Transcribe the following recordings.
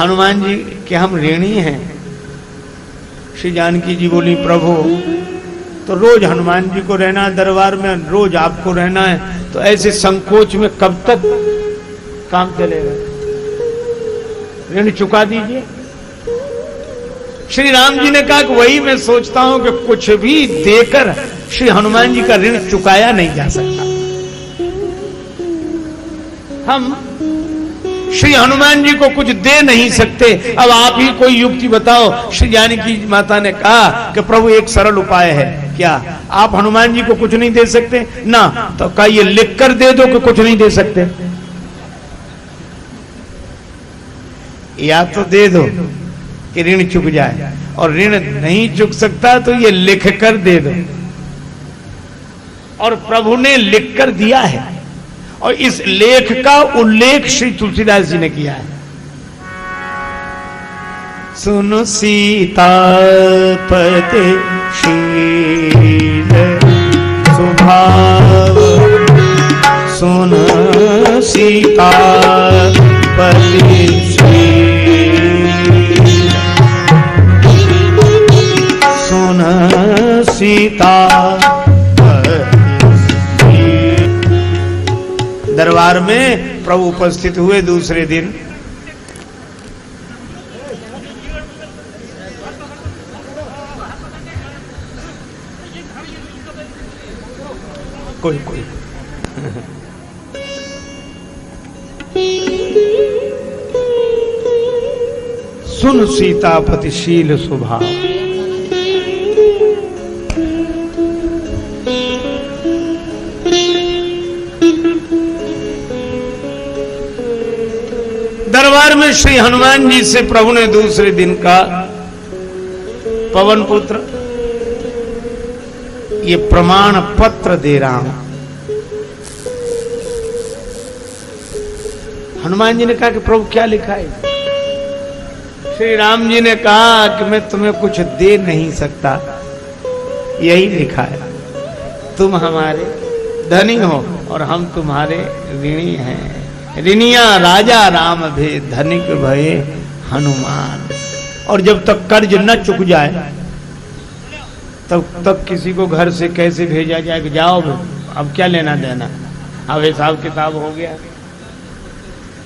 हनुमान जी कि हम ऋणी हैं। श्री जानकी जी बोली प्रभु तो रोज हनुमान जी को रहना दरबार में, रोज आपको रहना है, तो ऐसे संकोच में कब तक काम चलेगा? ऋण चुका दीजिए। श्री राम जी ने कहा कि वही मैं सोचता हूं कि कुछ भी देकर श्री हनुमान जी का ऋण चुकाया नहीं जा सकता। हम श्री हनुमान जी को कुछ दे नहीं सकते। अब आप ही कोई युक्ति बताओ। श्री जानकी माता ने कहा कि प्रभु एक सरल उपाय है। क्या आप हनुमान जी को कुछ नहीं दे सकते ना? तो कहा ये लिख कर दे दो कि कुछ नहीं दे सकते। या तो दे दो कि ऋण चुक जाए, और ऋण नहीं चुक सकता तो ये लिख कर दे दो। और प्रभु ने लिख कर दिया है, और इस लेख का उल्लेख श्री तुलसीदास जी ने किया है। सुनो सीतापति शील स्वभाव, सुन सीतापति सुन सीता। दरबार में प्रभु उपस्थित हुए दूसरे दिन। कोई सुन सीतापतिशील स्वभाव, दरबार में श्री हनुमान जी से प्रभु ने दूसरे दिन का पवन पुत्र ये प्रमाण पत्र दे रहा हूं। हनुमान जी ने कहा कि प्रभु क्या लिखा है? श्री राम जी ने कहा कि मैं तुम्हें कुछ दे नहीं सकता, यही लिखा है। तुम हमारे धनी हो और हम तुम्हारे ऋणी हैं। ऋणिया राजा राम भे, धनिक भये हनुमान। और जब तक कर्ज न चुक जाए तब तक किसी को घर से कैसे भेजा जाए कि जाओ अब क्या लेना देना, अब हिसाब किताब हो गया।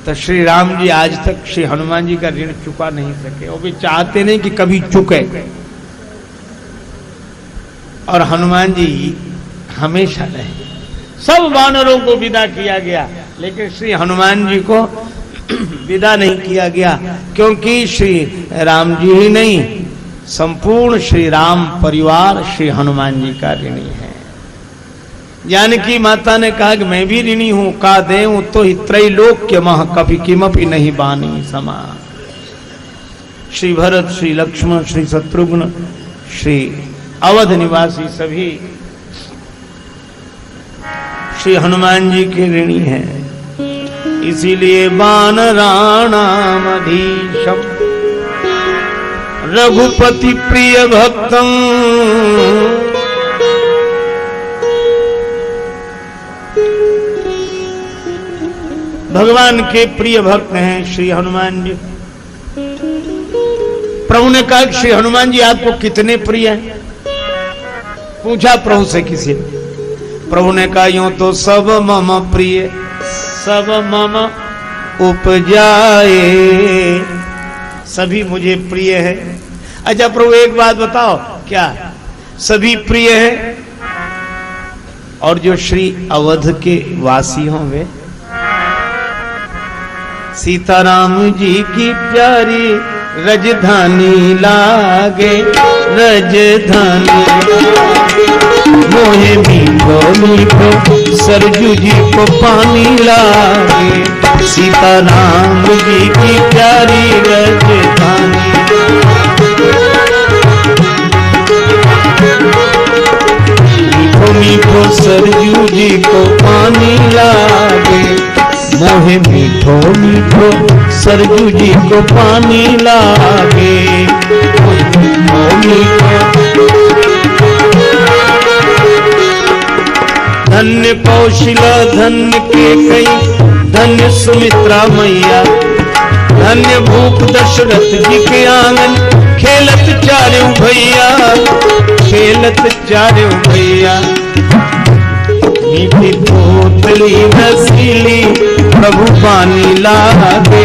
तो श्री राम जी आज तक श्री हनुमान जी का ऋण चुका नहीं सके, वो भी चाहते नहीं कि कभी चुके। और हनुमान जी हमेशा रहे। सब वानरों को विदा किया गया, लेकिन श्री हनुमान जी को विदा नहीं किया गया, क्योंकि श्री राम जी ही नहीं, संपूर्ण श्री राम परिवार श्री हनुमान जी का ऋणी है। जानकी माता ने कहा कि मैं भी ऋणी हूं, का देऊं तो त्रैलोक्य मह कभी किमपि नहीं बानी समा। श्री भरत, श्री लक्ष्मण, श्री शत्रुघ्न, श्री अवध निवासी सभी श्री हनुमान जी के ऋणी हैं। इसीलिए वानराणामधीशम रघुपति प्रिय भक्तम, भगवान के प्रिय भक्त हैं श्री हनुमान जी। प्रभु ने कहा श्री हनुमान जी आपको कितने प्रिय हैं? पूछा प्रभु से किसी ने। प्रभु ने कहा यूं तो सब मम प्रिय, सब मम उपजाए, सभी मुझे प्रिय है। अच्छा प्रभु एक बात बताओ, क्या सभी प्रिय है? और जो श्री अवध के वासी हों वे? सीताराम जी की प्यारी रजधानी लागे, रजधानी मोहे मीठो मीठो सरजू जी को पानी लागे। सीताराम जी की प्यारी रजधानी मीठो मीठो सरजू जी को पानी लागे। मोहे मीठो मीठो सरजू जी को पानी लागे। मीठो मीठो धन्य कौशिला धन्य के कई, धन्य सुमित्रा मैया, धन्य धन्य भूप दशरथ जी के आंगन, खेलत चारे भैया, खेलत चारे भैया। मीठी पोतली नसीली प्रभु पानी लागे,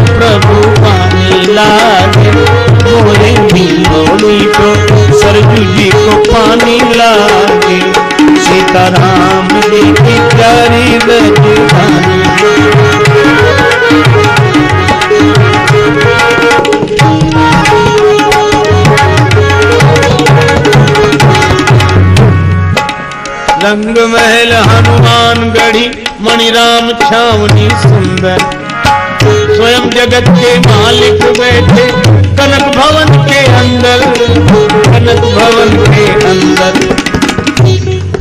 प्रभु पानी लागे। मोरे मीनोनी को सरजू जी को पानी लागे, सीताराम जी की प्यारी रजधानी। रंग महल हनुमान गढ़ी, मणिराम छावनी सुंदर। स्वयं जगत के मालिक बैठे कनक भवन के अंदर, कनक भवन के अंदर।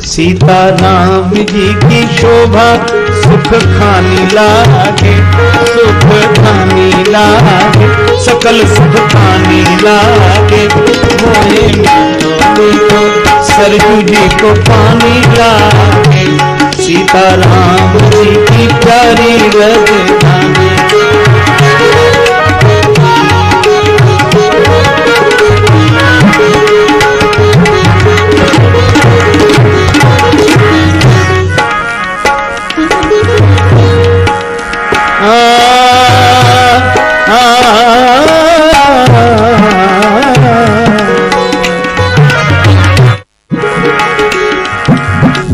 सीता राम जी की शोभा सुख खानी लागे, सुख खानी लागे, सकल सुख खानी लागे। मोहे को सरजू जी को पानी लागे, सीता राम जी की प्यारी रजधानी।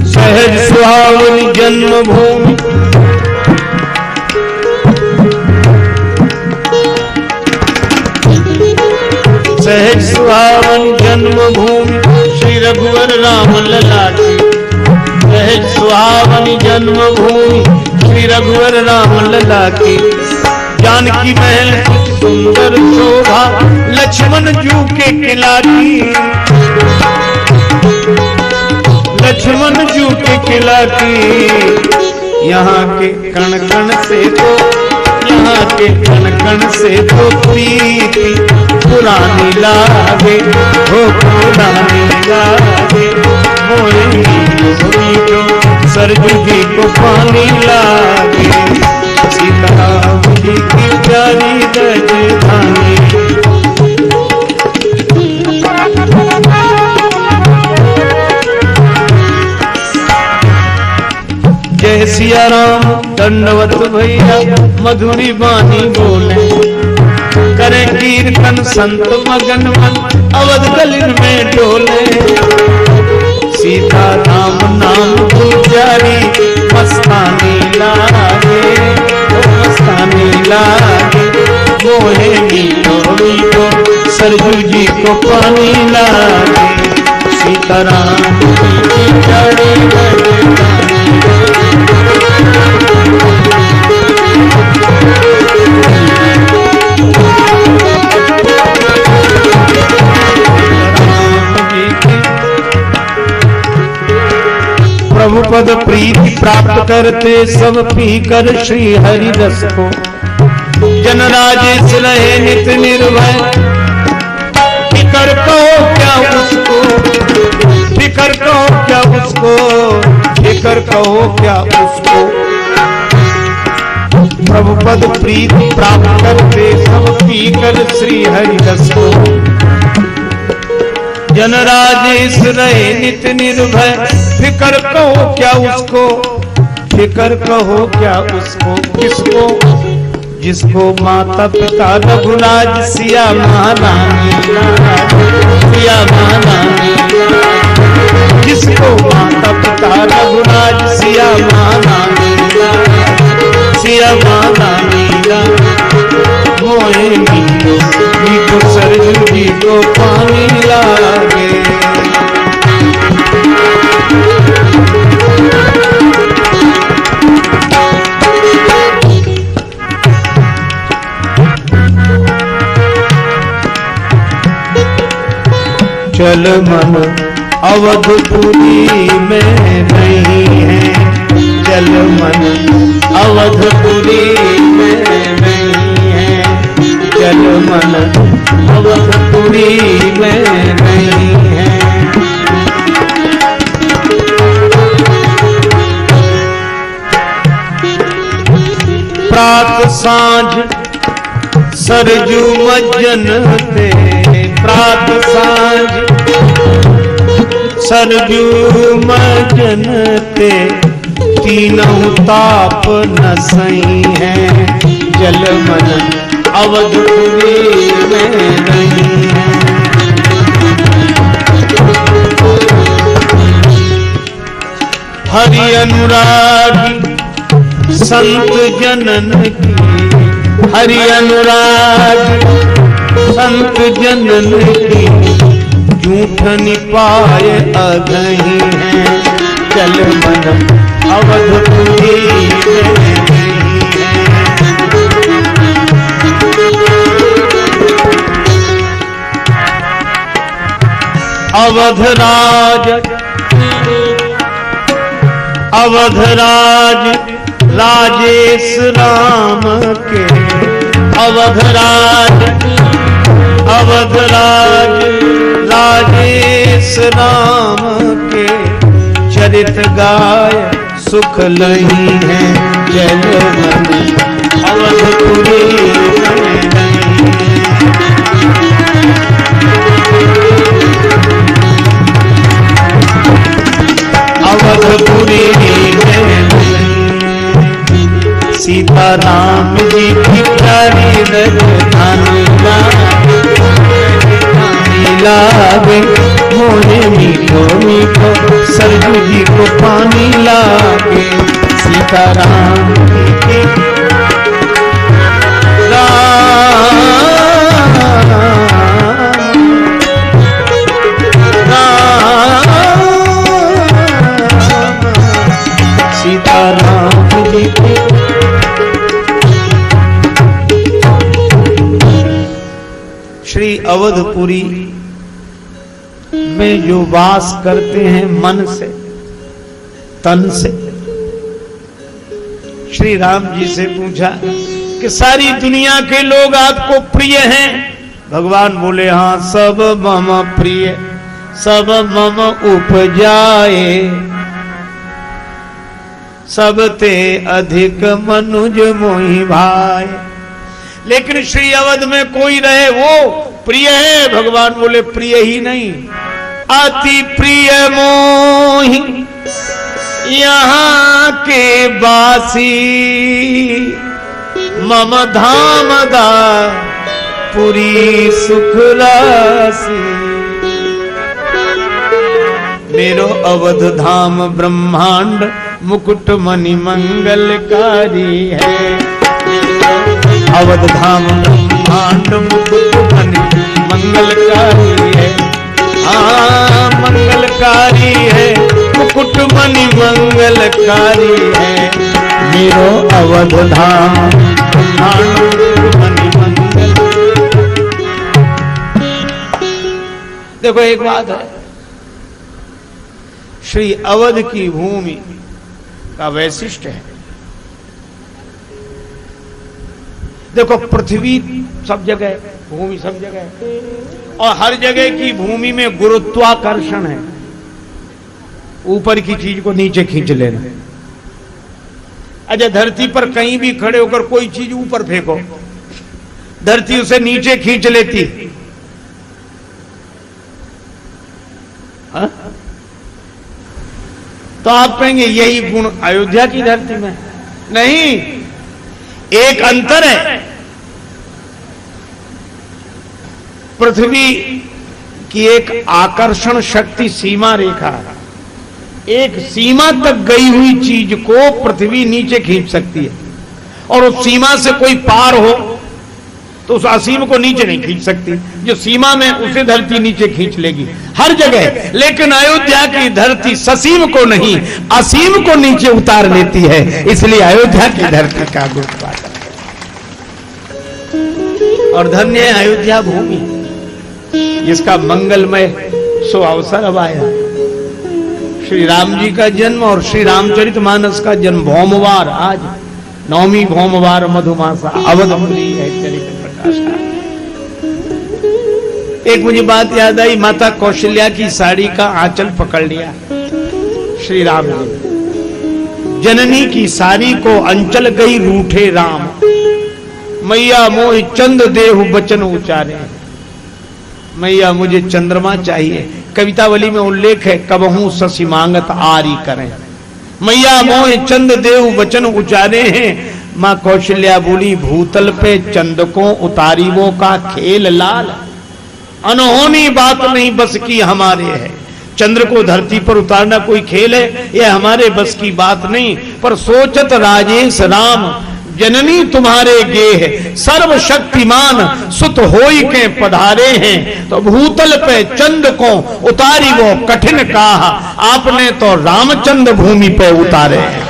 सहज सुहावनी जन्मभूमि, सहज सुहावनी जन्मभूमि श्री रघुवर राम लला की। सहज सुहावनी जन्मभूमि श्री रघुवर राम लला की। जानकी महल सुंदर शोभा लक्ष्मण जू के किला की, लक्ष्मण जू के किला की। यहाँ के कण कण से तो, यहाँ के कण कण से तो प्रीति पुरानी लागे, हो पुरानी लागे। मोरी को सरजू जी को पानी लागे, सीताराम जी की प्यारी रजधानी। जय सिया राम दंडवत भैया, मधुरी बानी बोले। करे कीर्तन संत मगन मन, अवध गलिन में डोले। सीता राम नाम पुजारी, मस्तानी लागे, मस्तानी लागे। मोहे मीनोनी को सरजू जी को पानी लागे, सीताराम जी की प्यारी रजधानी। प्रभु पद प्रीति प्राप्त करते सब पीकर श्री हरि रस को। जन राजेश रहे नित निर्भय, फिकर कहो क्या उसको, फिकर कहो क्या उसको, फिकर कहो क्या उसको। प्रभु पद प्रीति प्राप्त करते सब पीकर श्री हरि रस को। जन राजेश रहे नित निर्भय, फिकर कहो क्या उसको, फिकर कहो क्या उसको। किसको? जिसको माता पिता रघुराज सिया महारानी, सिया महारानी। जिसको माता पिता रघुराज सिया महारानी, सिया महारानी। मोहे मीको सरजू जी को पानी लागे। चल मन अवधपुरी में नहीं है, चल मन अवधपुरी में नहीं है, चल मन अवधपुरी में नहीं है। प्रात सांझ सरजू मज्जन ते प्रात सांझ, सरजू मज्जन ते तीनों ताप न सही है, जल मन अवधपुरी में नहीं है। हरि अनुरागी संत जनन की, हरि अनुरागी संत जनन की, झूठ निपाय अगही है, चल मन अवधपुरी में नहीं है। अवधराज अवधराज राजेश राम के, अवधराज अवधराज राजेश राम के, चरित गाय सुख लही है, जल मन अवधपुरी में नहीं है। अवधपुरी सीता राम जी की प्यारी राजधानी लागे, मोहे मीठो मीठो सरजू जी को पानी लागे। सीता राम जी की सीता राम जी की श्री अवधपुरी में जो वास करते हैं मन से तन से। श्री राम जी से पूछा कि सारी दुनिया के लोग आपको प्रिय हैं? भगवान बोले हाँ, सब मम प्रिय, सब मम उपजाए, सब ते अधिक मनुज मोहि भाई। लेकिन श्री अवध में कोई रहे वो प्रिय है? भगवान बोले प्रिय ही नहीं, अति प्रिय मोहि यहाँ के बासी, मम धाम दा पुरी सुख रासी। मेरो अवध धाम ब्रह्मांड मुकुट मणि मंगलकारी है। अवध धाम ब्रह्मांड मुकुट मणि मंगलकारी है। हाँ मंगलकारी है, मुकुट मणि मंगलकारी है। मेरो अवध धाम ब्रह्मांड मुकुट मणि मंगल। देखो एक बात है, श्री अवध की भूमि का वैशिष्ट है। देखो पृथ्वी सब जगह, भूमि सब जगह, और हर जगह की भूमि में गुरुत्वाकर्षण है। ऊपर की चीज को नीचे खींच लेना। अच्छा धरती पर कहीं भी खड़े होकर कोई चीज ऊपर फेंको, धरती उसे नीचे खींच लेती। हा? तो आप कहेंगे यही गुण अयोध्या की धरती में नहीं। एक अंतर है, पृथ्वी की एक आकर्षण शक्ति सीमा रेखा है। एक सीमा तक गई हुई चीज को पृथ्वी नीचे खींच सकती है, और उस सीमा से कोई पार हो तो उस असीम को नीचे नहीं खींच सकती। जो सीमा में उसे धरती नीचे खींच लेगी हर जगह। लेकिन अयोध्या की धरती ससीम को नहीं, असीम को नीचे उतार लेती है। इसलिए अयोध्या की धरती का गुरुत्वाकर्षण। और धन्य है अयोध्या भूमि, जिसका मंगलमय सो अवसर अब आया। श्री राम जी का जन्म और श्री रामचरितमानस का जन्म भौमवार, आज नवमी भौमवार मधुमासा अवधपुरी है चरित्र प्रकाश का। एक मुझे बात याद आई, माता कौशल्या की साड़ी का आंचल पकड़ लिया श्री राम जी। जननी की साड़ी को अंचल गई रूठे राम, मैया मोहि चंद देहु बचन उचारे। मैया मुझे चंद्रमा चाहिए। कवितावली में उल्लेख है, कबहू शशि मांगत आरी करें। मैया मोहि चंद देहु बचन उचारे हैं। मां कौशल्या बोली, भूतल पे चंद को उतारी वो का खेल लाल। अनहोनी बात नहीं बस की हमारे है। चंद्र को धरती पर उतारना कोई खेल है, यह हमारे बस की बात नहीं। पर सोचत राजेश राम, जननी तुम्हारे गेह, सर्वशक्तिमान सुत होई के पधारे हैं। तो भूतल पे चंद को उतारी वो कठिन कहा, आपने तो रामचंद्र भूमि पे उतारे हैं।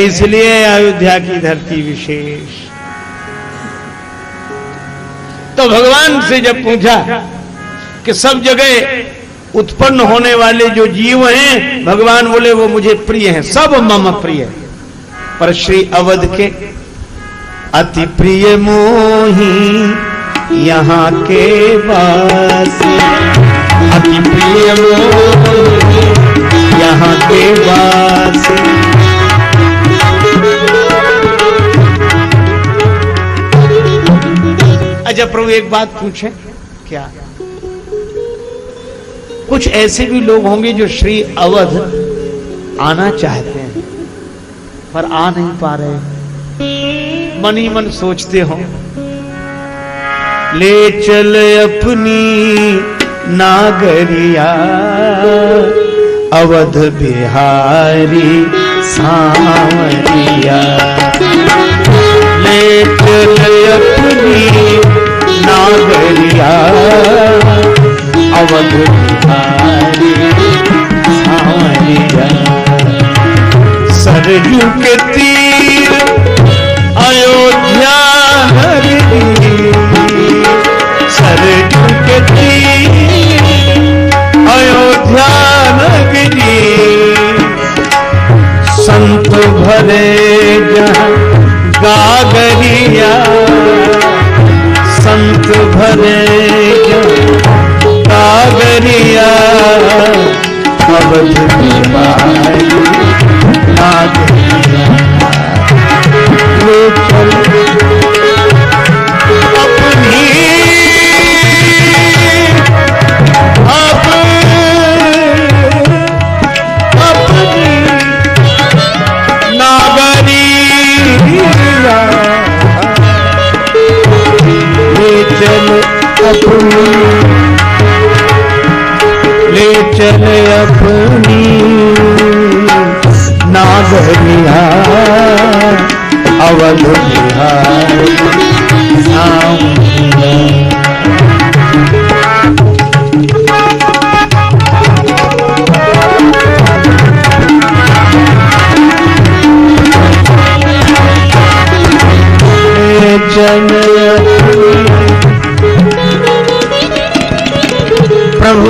इसलिए अयोध्या की धरती विशेष। तो भगवान से जब पूछा कि सब जगह उत्पन्न होने वाले जो जीव हैं, भगवान बोले वो मुझे प्रिय हैं, सब मम प्रिय। पर श्री अवध के अति प्रिय मोही यहाँ के वासी, अति प्रिय मोही यहाँ के वासी। अच्छा प्रभु एक बात पूछे क्या? कुछ ऐसे भी लोग होंगे जो श्री अवध आना चाहते हैं पर आ नहीं पा रहे, मन ही मन सोचते हो ले चल अपनी नागरिया अवध बिहारी सांवरिया। ले चल अपनी नागरिया अवध बिहारी सांवरिया। सरयू के तीर अयोध्या नगरी, सरयू के तीर अयोध्या नगरी। संत भरे जहाँ गागरिया, संत भरे गागरिया अवध बिहारी नागरिया। ले चल अपनी अपनी नागरिया। ले चल अपनी, ले चल अपनी नागरिया अवध बिहारी सांवरिया। ले चल प्रभु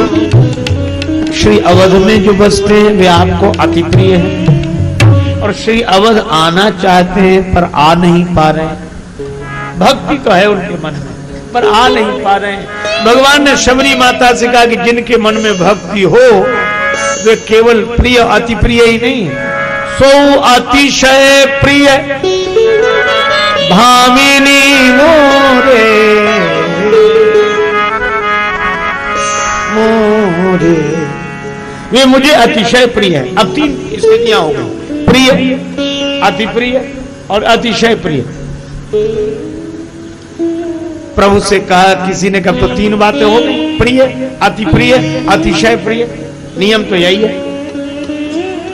श्री अवध में जो बसते हैं वे आपको अति प्रिय हैं और श्री अवध आना चाहते हैं पर आ नहीं पा रहे हैं। भक्ति तो है उनके मन में पर आ नहीं पा रहे हैं। भगवान ने शबरी माता से कहा कि जिनके मन में भक्ति हो वे केवल प्रिय अति प्रिय ही नहीं सो अतिशय प्रिय भामिनी मोरे मोरे। वे मुझे अतिशय प्रिय है। अब 3 स्थितियां हो गई, प्रिय, अति प्रिय और अतिशय प्रिय। प्रभु से कहा, किसी ने कहा तो 3 बातें हो गई, प्रिय, अति प्रिय, अतिशय प्रिय। नियम तो यही है।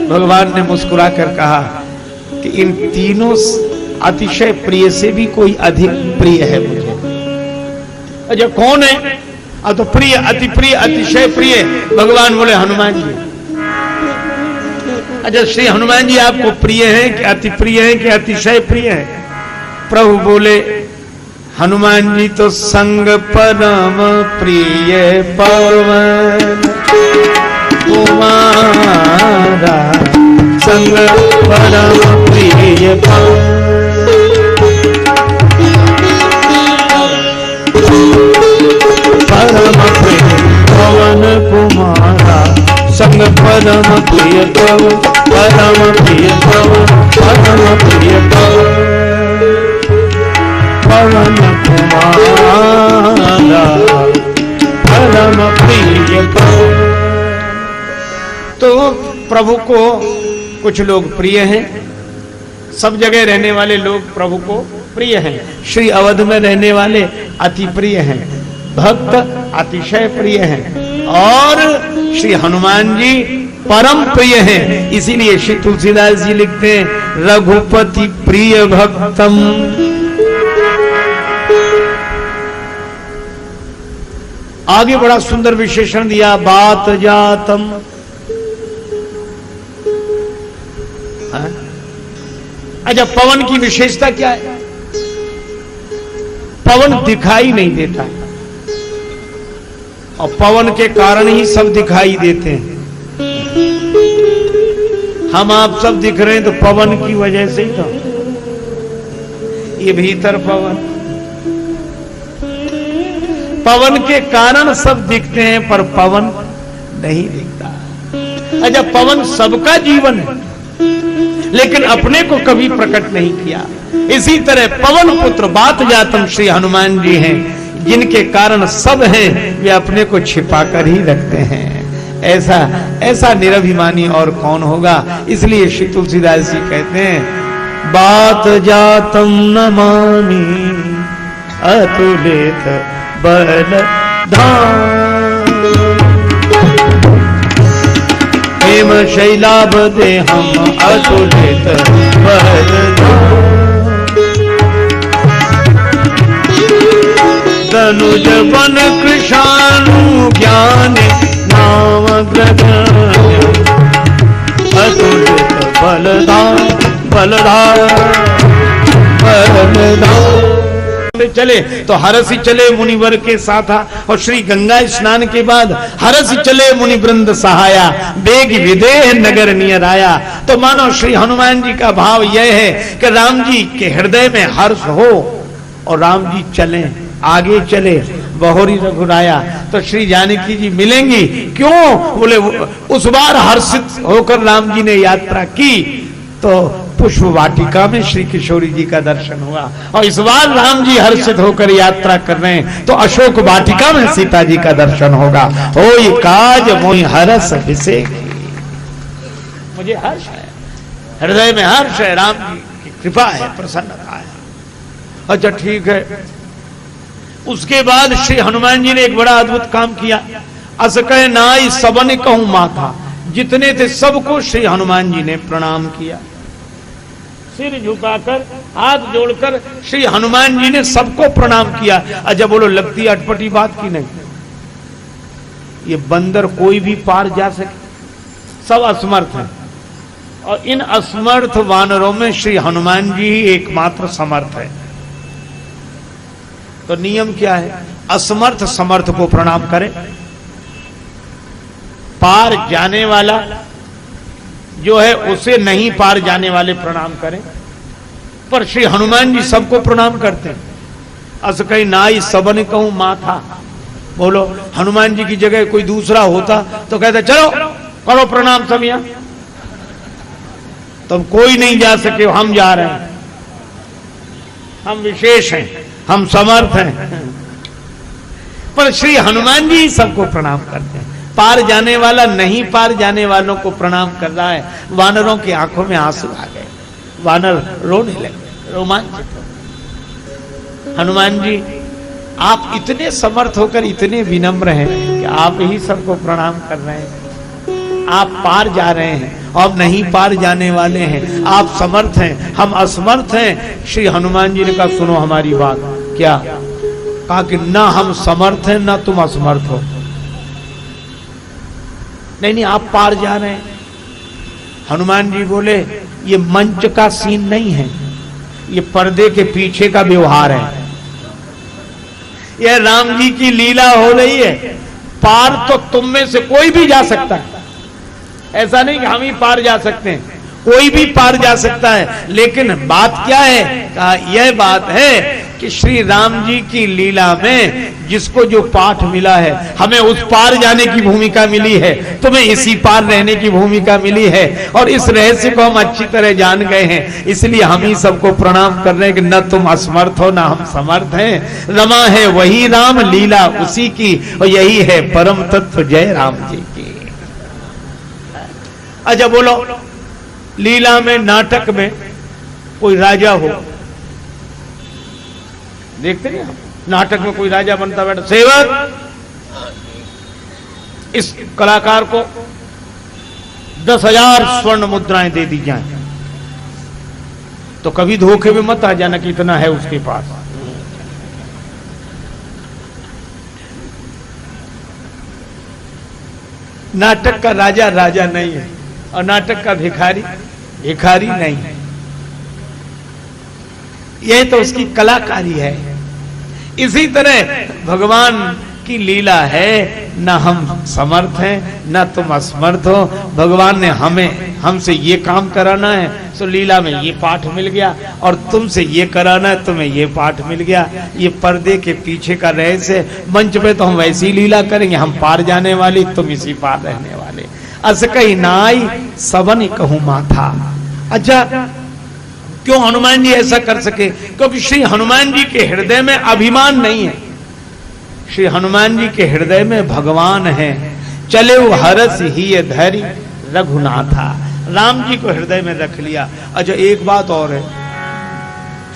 भगवान ने मुस्कुरा कर कहा कि इन तीनों अतिशय प्रिय से भी कोई अधिक प्रिय है मुझे। अच्छा कौन है? अब तो प्रिय, अति प्रिय, अतिशय प्रिय। भगवान बोले हनुमान जी। अच्छा श्री हनुमान जी आपको प्रिय हैं कि अति प्रिय हैं कि अतिशय प्रिय हैं? प्रभु बोले हनुमान जी तो संग परम प्रिय पवन तुम्हारा, संग परम प्रिय पवन परम प्रिय पवन कुमारा, संग परम प्रिय पवन परम प्रिय पवन परम प्रिय पवन। प्रभु को कुछ लोग प्रिय हैं, सब जगह रहने वाले लोग प्रभु को प्रिय हैं। श्री अवध में रहने वाले अति प्रिय हैं, भक्त अतिशय प्रिय हैं, और श्री हनुमान जी परम प्रिय हैं। इसीलिए श्री तुलसीदास जी लिखते हैं, रघुपति प्रिय भक्तम। आगे बड़ा सुंदर विशेषण दिया, बात जातम। अच्छा, पवन की विशेषता क्या है? पवन दिखाई नहीं देता, और पवन के कारण ही सब दिखाई देते हैं। हम आप सब दिख रहे हैं तो पवन की वजह से ही तो। ये भीतर पवन, पवन के कारण सब दिखते हैं, पर पवन नहीं दिखता। अच्छा, पवन सबका जीवन है, लेकिन अपने को कभी प्रकट नहीं किया। इसी तरह पवन पुत्र बात जातम श्री हनुमान जी हैं, जिनके कारण सब हैं, वे अपने को छिपा कर ही रखते हैं। ऐसा निरभिमानी और कौन होगा? इसलिए श्री तुलसीदास जी कहते हैं, बात जातम नमामि अतुलित बलधाम, हेम शैलाभ दे हम अतुलित बलधाम, तनुज बन कृशानु ज्ञान नाम ग्रहण, अतुलित बलधाम बलधाम बलधाम। चले तो हरसि चले मुनिवर के साथा, और श्री गंगा स्नान के बाद हरसि चले मुनि वृंद सहाया, बेग विदेह नगर नियर आया। तो मानो श्री हनुमान जी का भाव यह है कि राम जी के हृदय में हर्ष हो और राम जी चले, आगे चले, बहोरी रघुराया। तो श्री जानकी जी मिलेंगी, क्यों? बोले उस बार हर्षित होकर राम जी ने यात्रा की तो पुष्प वाटिका में श्री किशोरी जी का दर्शन हुआ, और इस बार राम जी हर्षित होकर यात्रा कर रहे हैं तो अशोक वाटिका में सीता जी का दर्शन होगा। होई काज मोहि हरस विषेक, मुझे हर्ष है, हृदय में हर्ष है, राम जी की कृपा है, प्रसन्नता है। अच्छा ठीक है। उसके बाद श्री हनुमान जी ने एक बड़ा अद्भुत काम किया। अस कह नाई सबन कहूं माथा, जितने थे सबको श्री हनुमान जी ने प्रणाम किया, सिर झुकाकर हाथ जोड़कर श्री हनुमान जी ने सबको प्रणाम किया। अच्छा बोलो, लगती अटपटी बात की नहीं? ये बंदर कोई भी पार जा सके, सब असमर्थ हैं, और इन असमर्थ वानरों में श्री हनुमान जी ही एकमात्र समर्थ है। तो नियम क्या है? असमर्थ समर्थ को प्रणाम करें, पार जाने वाला जो है उसे नहीं पार जाने वाले प्रणाम करें। पर श्री हनुमान जी सबको प्रणाम करते हैं। अस कहीं नाई सबन कहूं माथा, बोलो हनुमान जी की जगह कोई दूसरा होता तो कहते चलो करो प्रणाम सब यहां, तुम कोई नहीं जा सके, हम जा रहे हैं, हम विशेष हैं, हम समर्थ हैं। पर श्री हनुमान जी सबको प्रणाम करते हैं। पार जाने वाला नहीं पार जाने वालों को प्रणाम कर रहा है। वानरों की आंखों में आंसू आ गए, वानर रोने लगे, रोमांचित हो। हनुमान जी आप इतने समर्थ होकर इतने विनम्र हैं कि आप ही सबको प्रणाम कर रहे हैं। आप पार जा रहे हैं और नहीं पार जाने वाले हैं, आप समर्थ हैं, हम असमर्थ हैं। श्री हनुमान जी ने कहा सुनो हमारी बात। क्या कहा? कि ना हम समर्थ हैं ना तुम असमर्थ हो। नहीं आप पार जा रहे हैं। हनुमान जी बोले ये मंच का सीन नहीं है, ये पर्दे के पीछे का व्यवहार है, यह राम जी की लीला हो रही है। पार तो तुम में से कोई भी जा सकता है, ऐसा नहीं कि हम ही पार जा सकते हैं, कोई भी पार जा सकता है। लेकिन बात क्या है? कहा यह बात है कि श्री राम जी की लीला में जिसको जो पाठ मिला है, हमें उस पार जाने की भूमिका मिली है, तुम्हें इसी पार रहने की भूमिका मिली है, और इस रहस्य को हम अच्छी तरह जान गए हैं। इसलिए हम ही सबको प्रणाम कर रहे हैं कि न तुम असमर्थ हो ना हम समर्थ हैं। रमा है वही राम, लीला उसी की, और यही है परम तत्व जय राम जी की। अच्छा बोलो, लीला में, नाटक में कोई राजा हो, देखते हैं नाटक में कोई राजा बनता बैठा, सेवक इस कलाकार को 10,000 स्वर्ण मुद्राएं दे दी जाएं, तो कभी धोखे में मत आ जाना कि इतना है उसके पास। नाटक का राजा राजा नहीं है और नाटक का भिखारी भिखारी नहीं है। यह तो उसकी कलाकारी है। इसी तरह भगवान की लीला है, ना हम समर्थ हैं ना तुम असमर्थ हो। भगवान ने हमसे ये काम कराना है तो लीला में ये पाठ मिल गया, और तुमसे ये कराना है तुम्हें ये पाठ मिल गया। ये पर्दे के पीछे का रहस्य। मंच पे तो हम वैसी लीला करेंगे, हम पार जाने वाली, तुम इसी पार रहने वाले। अस कही नाई सबन कहूं माथा। अच्छा, क्यों हनुमान जी ऐसा कर सके? क्योंकि श्री हनुमान जी के हृदय में अभिमान नहीं है। श्री हनुमान जी के हृदय में भगवान है। चले वो हरस ही धैर्य रघुनाथा। राम जी को हृदय में रख लिया। अच्छा, एक बात और है,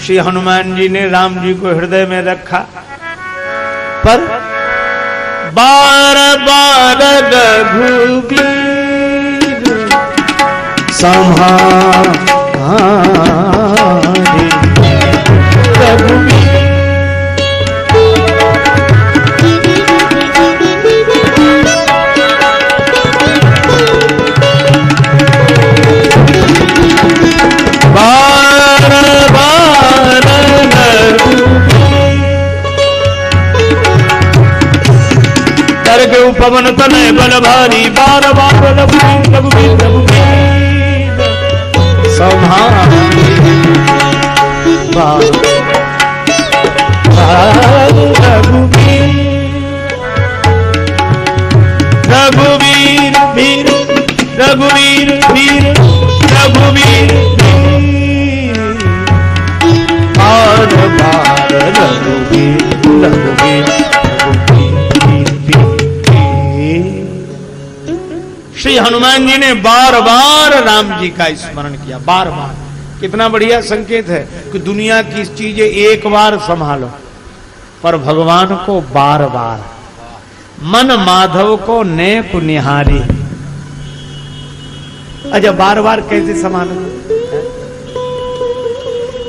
श्री हनुमान जी ने राम जी को हृदय में रखा, पर बार बार रघुबीर संहारे रघुबीर। के उपवन तनय बल भारी, बार बार रघुबीर रघुबीर रघुबीर संहारे रघुबीर रघुबीर वीर रघुबीर वीर रघुबीर बार बार रघुबीर रघुबीर। श्री हनुमान जी ने बार बार राम जी का स्मरण किया, बार बार। कितना बढ़िया संकेत है कि दुनिया की चीजें एक बार संभालो, पर भगवान को बार बार। मन माधव को नेक निहारी। अच्छा, बार बार कैसे संभालो?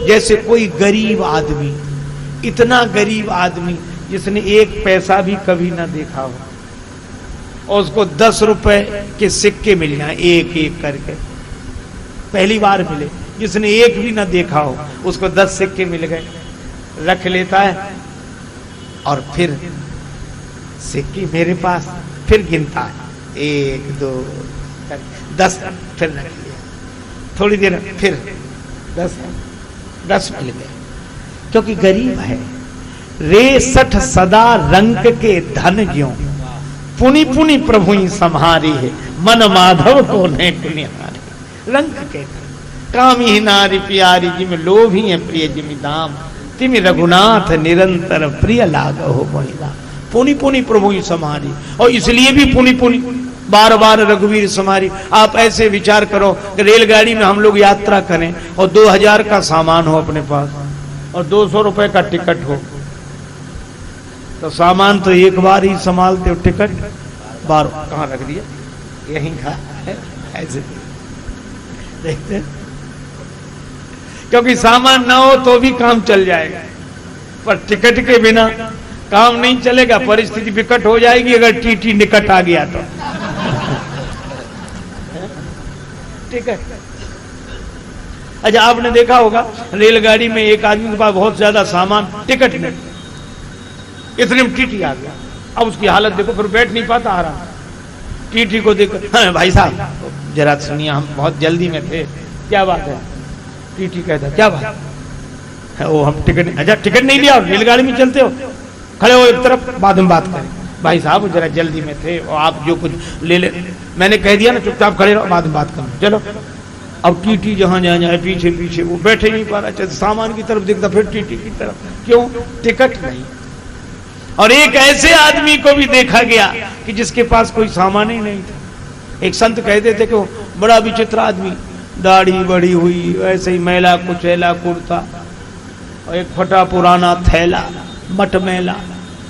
जैसे कोई गरीब आदमी, इतना गरीब आदमी जिसने एक पैसा भी कभी ना देखा हो, और उसको 10 रुपए के सिक्के मिल जाए एक एक करके, पहली बार मिले, जिसने एक भी ना देखा हो उसको 10 सिक्के मिल गए, रख लेता है और फिर सिक्के मेरे पास, फिर गिनता है 1 2 10, फिर रख लिया। थोड़ी देर फिर 10 मिल गए, क्योंकि गरीब है। रे 60 सदा रंग के धन ज्यों, पुनि पुनि प्रभु ही संहारी है। मन माधव को ने पुनिहारी। रंग के काम ही नारी प्यारी, जिम लोभ ही है प्रिय जिमि दाम, तिमि रघुनाथ निरंतर प्रिय लाग हो मोहिदा। पुनि पुनि प्रभु ही संहारी। और इसलिए भी पुनि पुनि बार बार रघुवीर संहारी। आप ऐसे विचार करो कि रेलगाड़ी में हम लोग यात्रा करें और 2000 का सामान हो अपने पास और 200 रुपए का टिकट हो, तो सामान तो एक बार ही संभालते हो, टिकट बार कहाँ रख दिया, यहीं खा ऐसे देखते। क्योंकि सामान ना हो तो भी काम चल जाएगा, पर टिकट के बिना काम नहीं चलेगा। परिस्थिति विकट हो जाएगी अगर टीटी निकट आ गया तो। टिकट। अच्छा, आपने देखा होगा रेलगाड़ी में एक आदमी के पास बहुत ज्यादा सामान, टिकट नहीं, इतने में टीटी आ गया। अब उसकी हालत देखो, फिर बैठ नहीं पाता आराम। टीटी को देखो, हाँ भाई साहब जरा सुनिए, हम बहुत जल्दी में थे। क्या बात है? टीटी कहता क्या बात है? वो हम टिकट, अच्छा टिकट नहीं लिया और रेलगाड़ी में चलते हो, खड़े हो एक तरफ, बाद में बात करें। भाई साहब जरा जल्दी में थे और आप जो कुछ ले ले, मैंने कह दिया ना चुपचाप खड़े रहो, बाद में बात करें, चलो। अब टीटी जहां जहां जाए पीछे पीछे, वो बैठे नहीं पा रहा, सामान की तरफ देखता, फिर टीटी की तरफ। क्यों? टिकट नहीं। और एक ऐसे आदमी को भी देखा गया कि जिसके पास कोई सामान ही नहीं था। एक संत कहते थे कि बड़ा विचित्र आदमी, दाढ़ी बड़ी हुई, ऐसे ही मैला कुचैला कुर्ता और एक फटा पुराना थैला, मटमैला,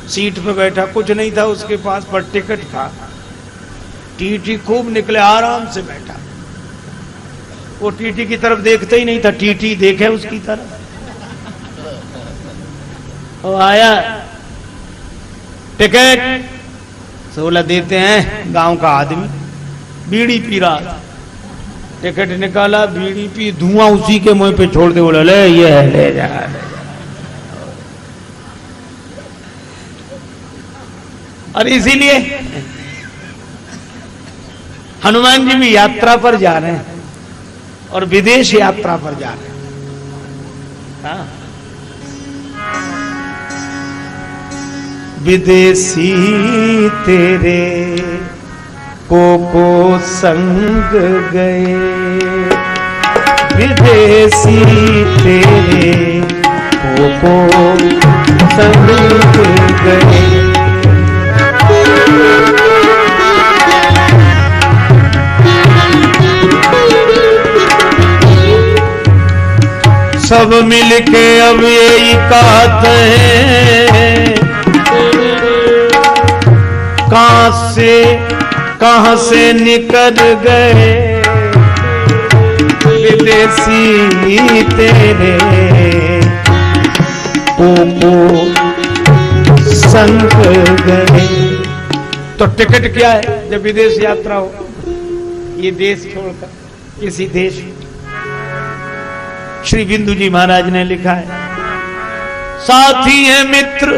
सीट पे बैठा, कुछ नहीं था उसके पास पर टिकट था। टीटी खूब निकले, आराम से बैठा। वो टीटी की तरफ देखते ही नहीं था, टीटी देखे उसकी तरफ। वो आया, टिकट, सोलह देते हैं, गांव का आदमी, बीड़ी पी रहा था। टिकट निकाला, बीड़ी पी, धुआं उसी के मुंह पे छोड़ दे, बोला ले ये है, ले जा, ले जा। और इसीलिए हनुमान जी भी यात्रा पर जा रहे हैं और विदेश यात्रा पर जा रहे हैं। हाँ। विदेशी तेरे को संग गए, विदेशी तेरे को संग गए। सब मिलके अब यही कहते हैं, कहां से निकल गए, विदेशी तेरे को संग गए। तो टिकट क्या है जब विदेश यात्रा हो, ये देश छोड़कर किसी देश। श्री बिंदु जी महाराज ने लिखा है, साथी है मित्र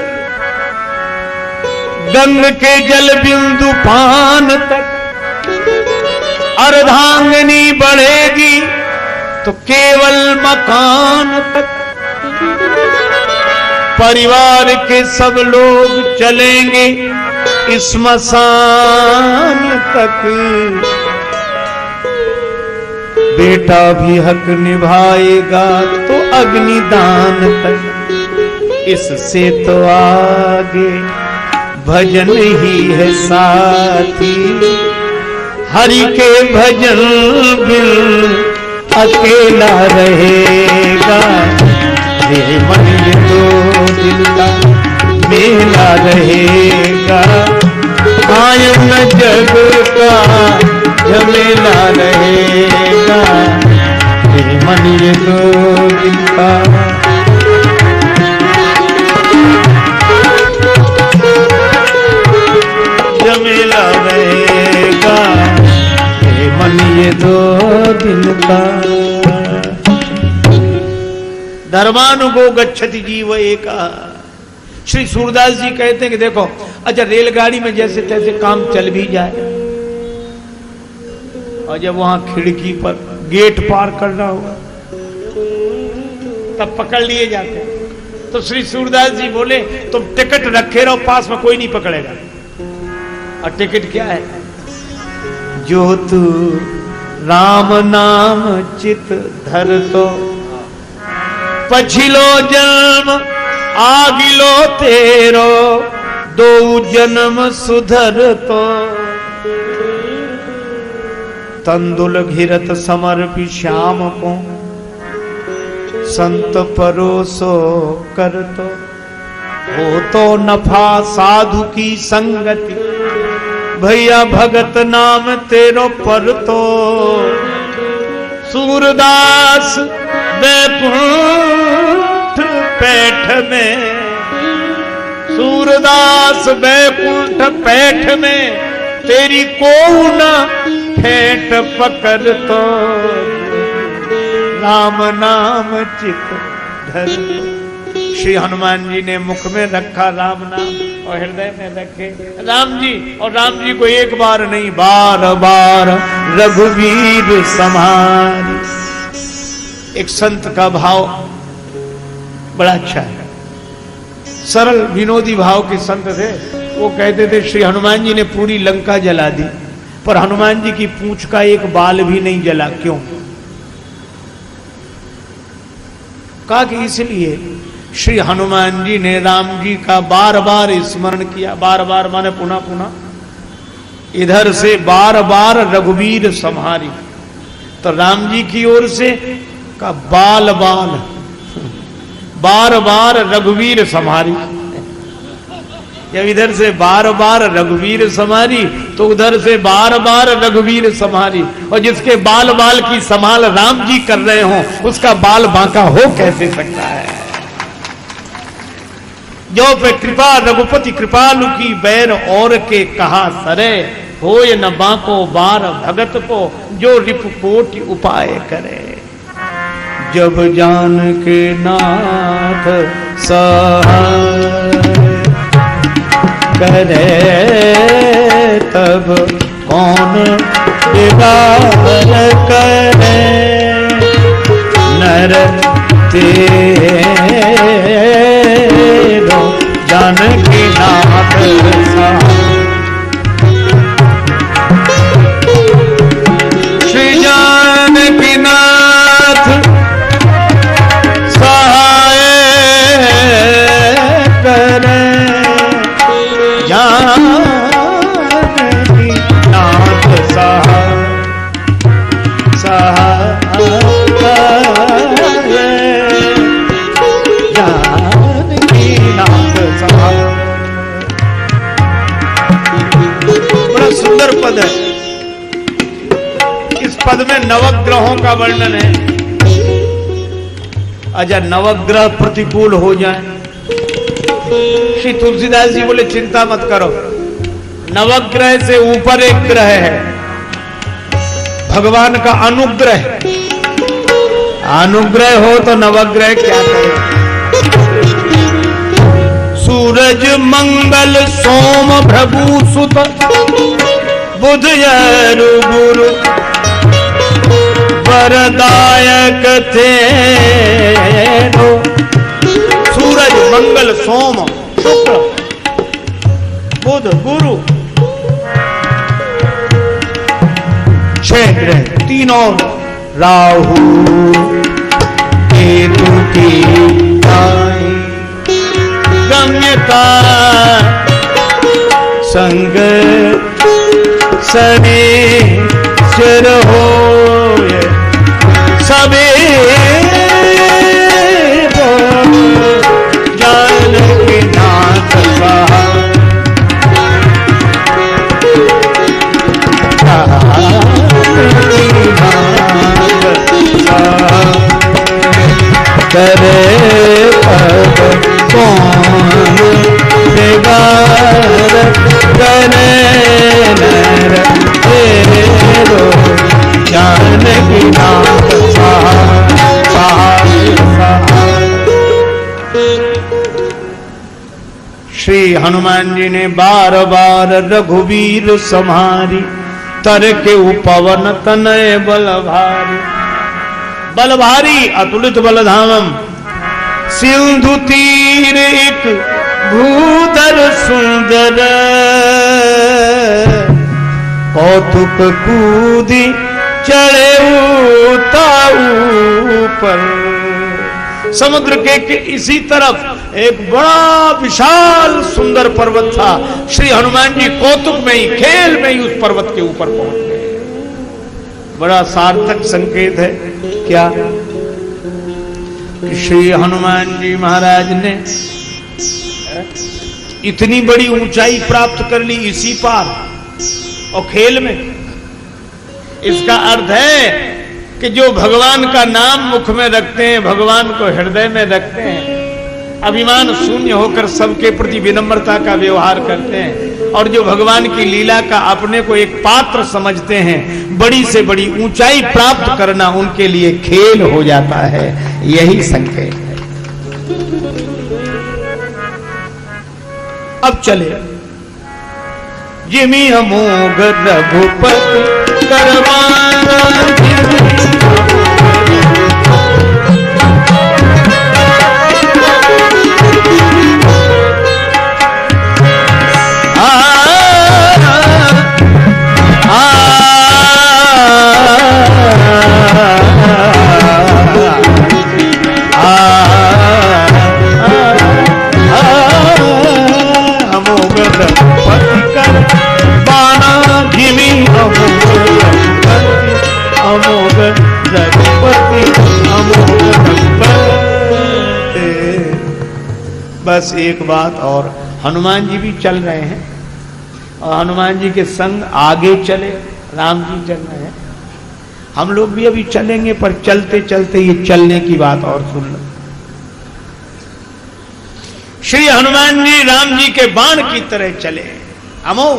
गंग के जल बिंदु पान तक, अर्धांगनी बढ़ेगी तो केवल मकान तक, परिवार के सब लोग चलेंगे स्मशान तक, बेटा भी हक निभाएगा तो अग्निदान तक, इससे तो आगे भजन ही है साथी, हरि के भजन बिन अकेला रहेगा, ये मन ये दो दिल का मेला रहेगा, कायम जग का झमेला रहेगा, ये मन ये दो दिल का झमेला रहेगा, ये मन ये दो दिल का। धर्मानुगो गच्छति जीव एका। श्री सूरदास जी कहते हैं कि देखो, अच्छा रेलगाड़ी में जैसे तैसे काम चल भी जाए और जब वहां खिड़की पर गेट पार करना होगा तब पकड़ लिए जाते हैं। तो श्री सूरदास जी बोले तुम टिकट रखे रहो, पास में कोई नहीं पकड़ेगा। और टिकट क्या है, जो तू राम नाम चित धर तो, पछिलो जन्म आगिलो तेरो, दो जन्म सुधर तो, तंदुल घिरत समर्पी श्याम को, संत परोसो कर तो, हो तो नफा साधु की संगति, भैया भगत नाम तेरो पर तो, सूरदास बैकुंठ पैठ में, सूरदास बैकुंठ पैठ में, तेरी को न फेंट पकड़ तो, राम नाम चित धर। श्री हनुमान जी ने मुख में रखा राम नाम और हृदय में रखे राम जी, और राम जी को एक बार नहीं बार बार रघुवीर समार। एक संत का भाव बड़ा अच्छा है, सरल विनोदी भाव के संत थे। वो कहते थे श्री हनुमान जी ने पूरी लंका जला दी, पर हनुमान जी की पूंछ का एक बाल भी नहीं जला। क्यों? कहा कि इसलिए श्री हनुमान जी ने राम जी का बार बार स्मरण किया। बार बार माने पुनः पुनः, इधर से बार बार रघुवीर संहारी। तो राम जी की ओर से का बाल बाल बार बार रघुवीर समारी। जब इधर से बार बार रघुवीर समारी तो उधर से बार बार रघुवीर समारी, और जिसके बाल बाल की संभाल राम जी कर रहे हो उसका बाल बांका हो कैसे सकता है। जो पे कृपा रघुपति कृपालु की बैर और के कहा सरे, होय न बांको बार भगत को जो रिपु कोटि उपाय करे। जब जान के नाथ सहाय करे तब कौन बिगाड़ करे। नर तेरो जानकी नाथ सहाय। श्री जानकी नाथ सहाय करे। जानकी नाथ सहाय जानकी नाथ सहाय। बड़ा सुंदर पद है। इस पद में नवग्रहों का वर्णन है। अजा नवग्रह प्रतिकूल हो जाए, श्री तुलसीदास जी बोले चिंता मत करो, नवग्रह से ऊपर एक ग्रह है, भगवान का अनुग्रह। अनुग्रह हो तो नवग्रह क्या करे। सूरज मंगल सोम प्रभु सुत बुध यरु गुरु वरदायक थे। सूरज मंगल सोम शुक्र बुध गुरु, छह ग्रह, तीनों राहु केतु की गम्यता संग सने सिर हो सबे जानकी नाथ सहाय। करे पद कौन बिगाड़ करे। नर तेरो जानकी नाथ सहाय। श्री हनुमान जी ने बार बार रघुवीर सम्हारी, तर के उपवन तनय बल भारी। बल भारी अतुलित बलधामम, सिंधु तीर एक भूधर सुंदर। कौतुक कूदी चढ़े ऊपर। समुद्र के इसी तरफ एक बड़ा विशाल सुंदर पर्वत था। श्री हनुमान जी कौतुक में ही, खेल में ही उस पर्वत के ऊपर पहुंच गए। बड़ा सार्थक संकेत है क्या कि श्री हनुमान जी महाराज ने इतनी बड़ी ऊंचाई प्राप्त कर ली इसी पार और खेल में। इसका अर्थ है कि जो भगवान का नाम मुख में रखते हैं, भगवान को हृदय में रखते हैं, अभिमान शून्य होकर सबके प्रति विनम्रता का व्यवहार करते हैं, और जो भगवान की लीला का अपने को एक पात्र समझते हैं, बड़ी से बड़ी ऊंचाई प्राप्त करना उनके लिए खेल हो जाता है। यही संकेत है। अब चले। जिमी अमोघ रघुपति करवाना, अमोघ बस एक बात और, हनुमान जी भी चल रहे हैं और हनुमान जी के संग आगे चले राम जी चल रहे हैं। हम लोग भी अभी चलेंगे, पर चलते चलते ये चलने की बात और सुन लो। श्री हनुमान जी राम जी के बाण की तरह चले, अमोघ।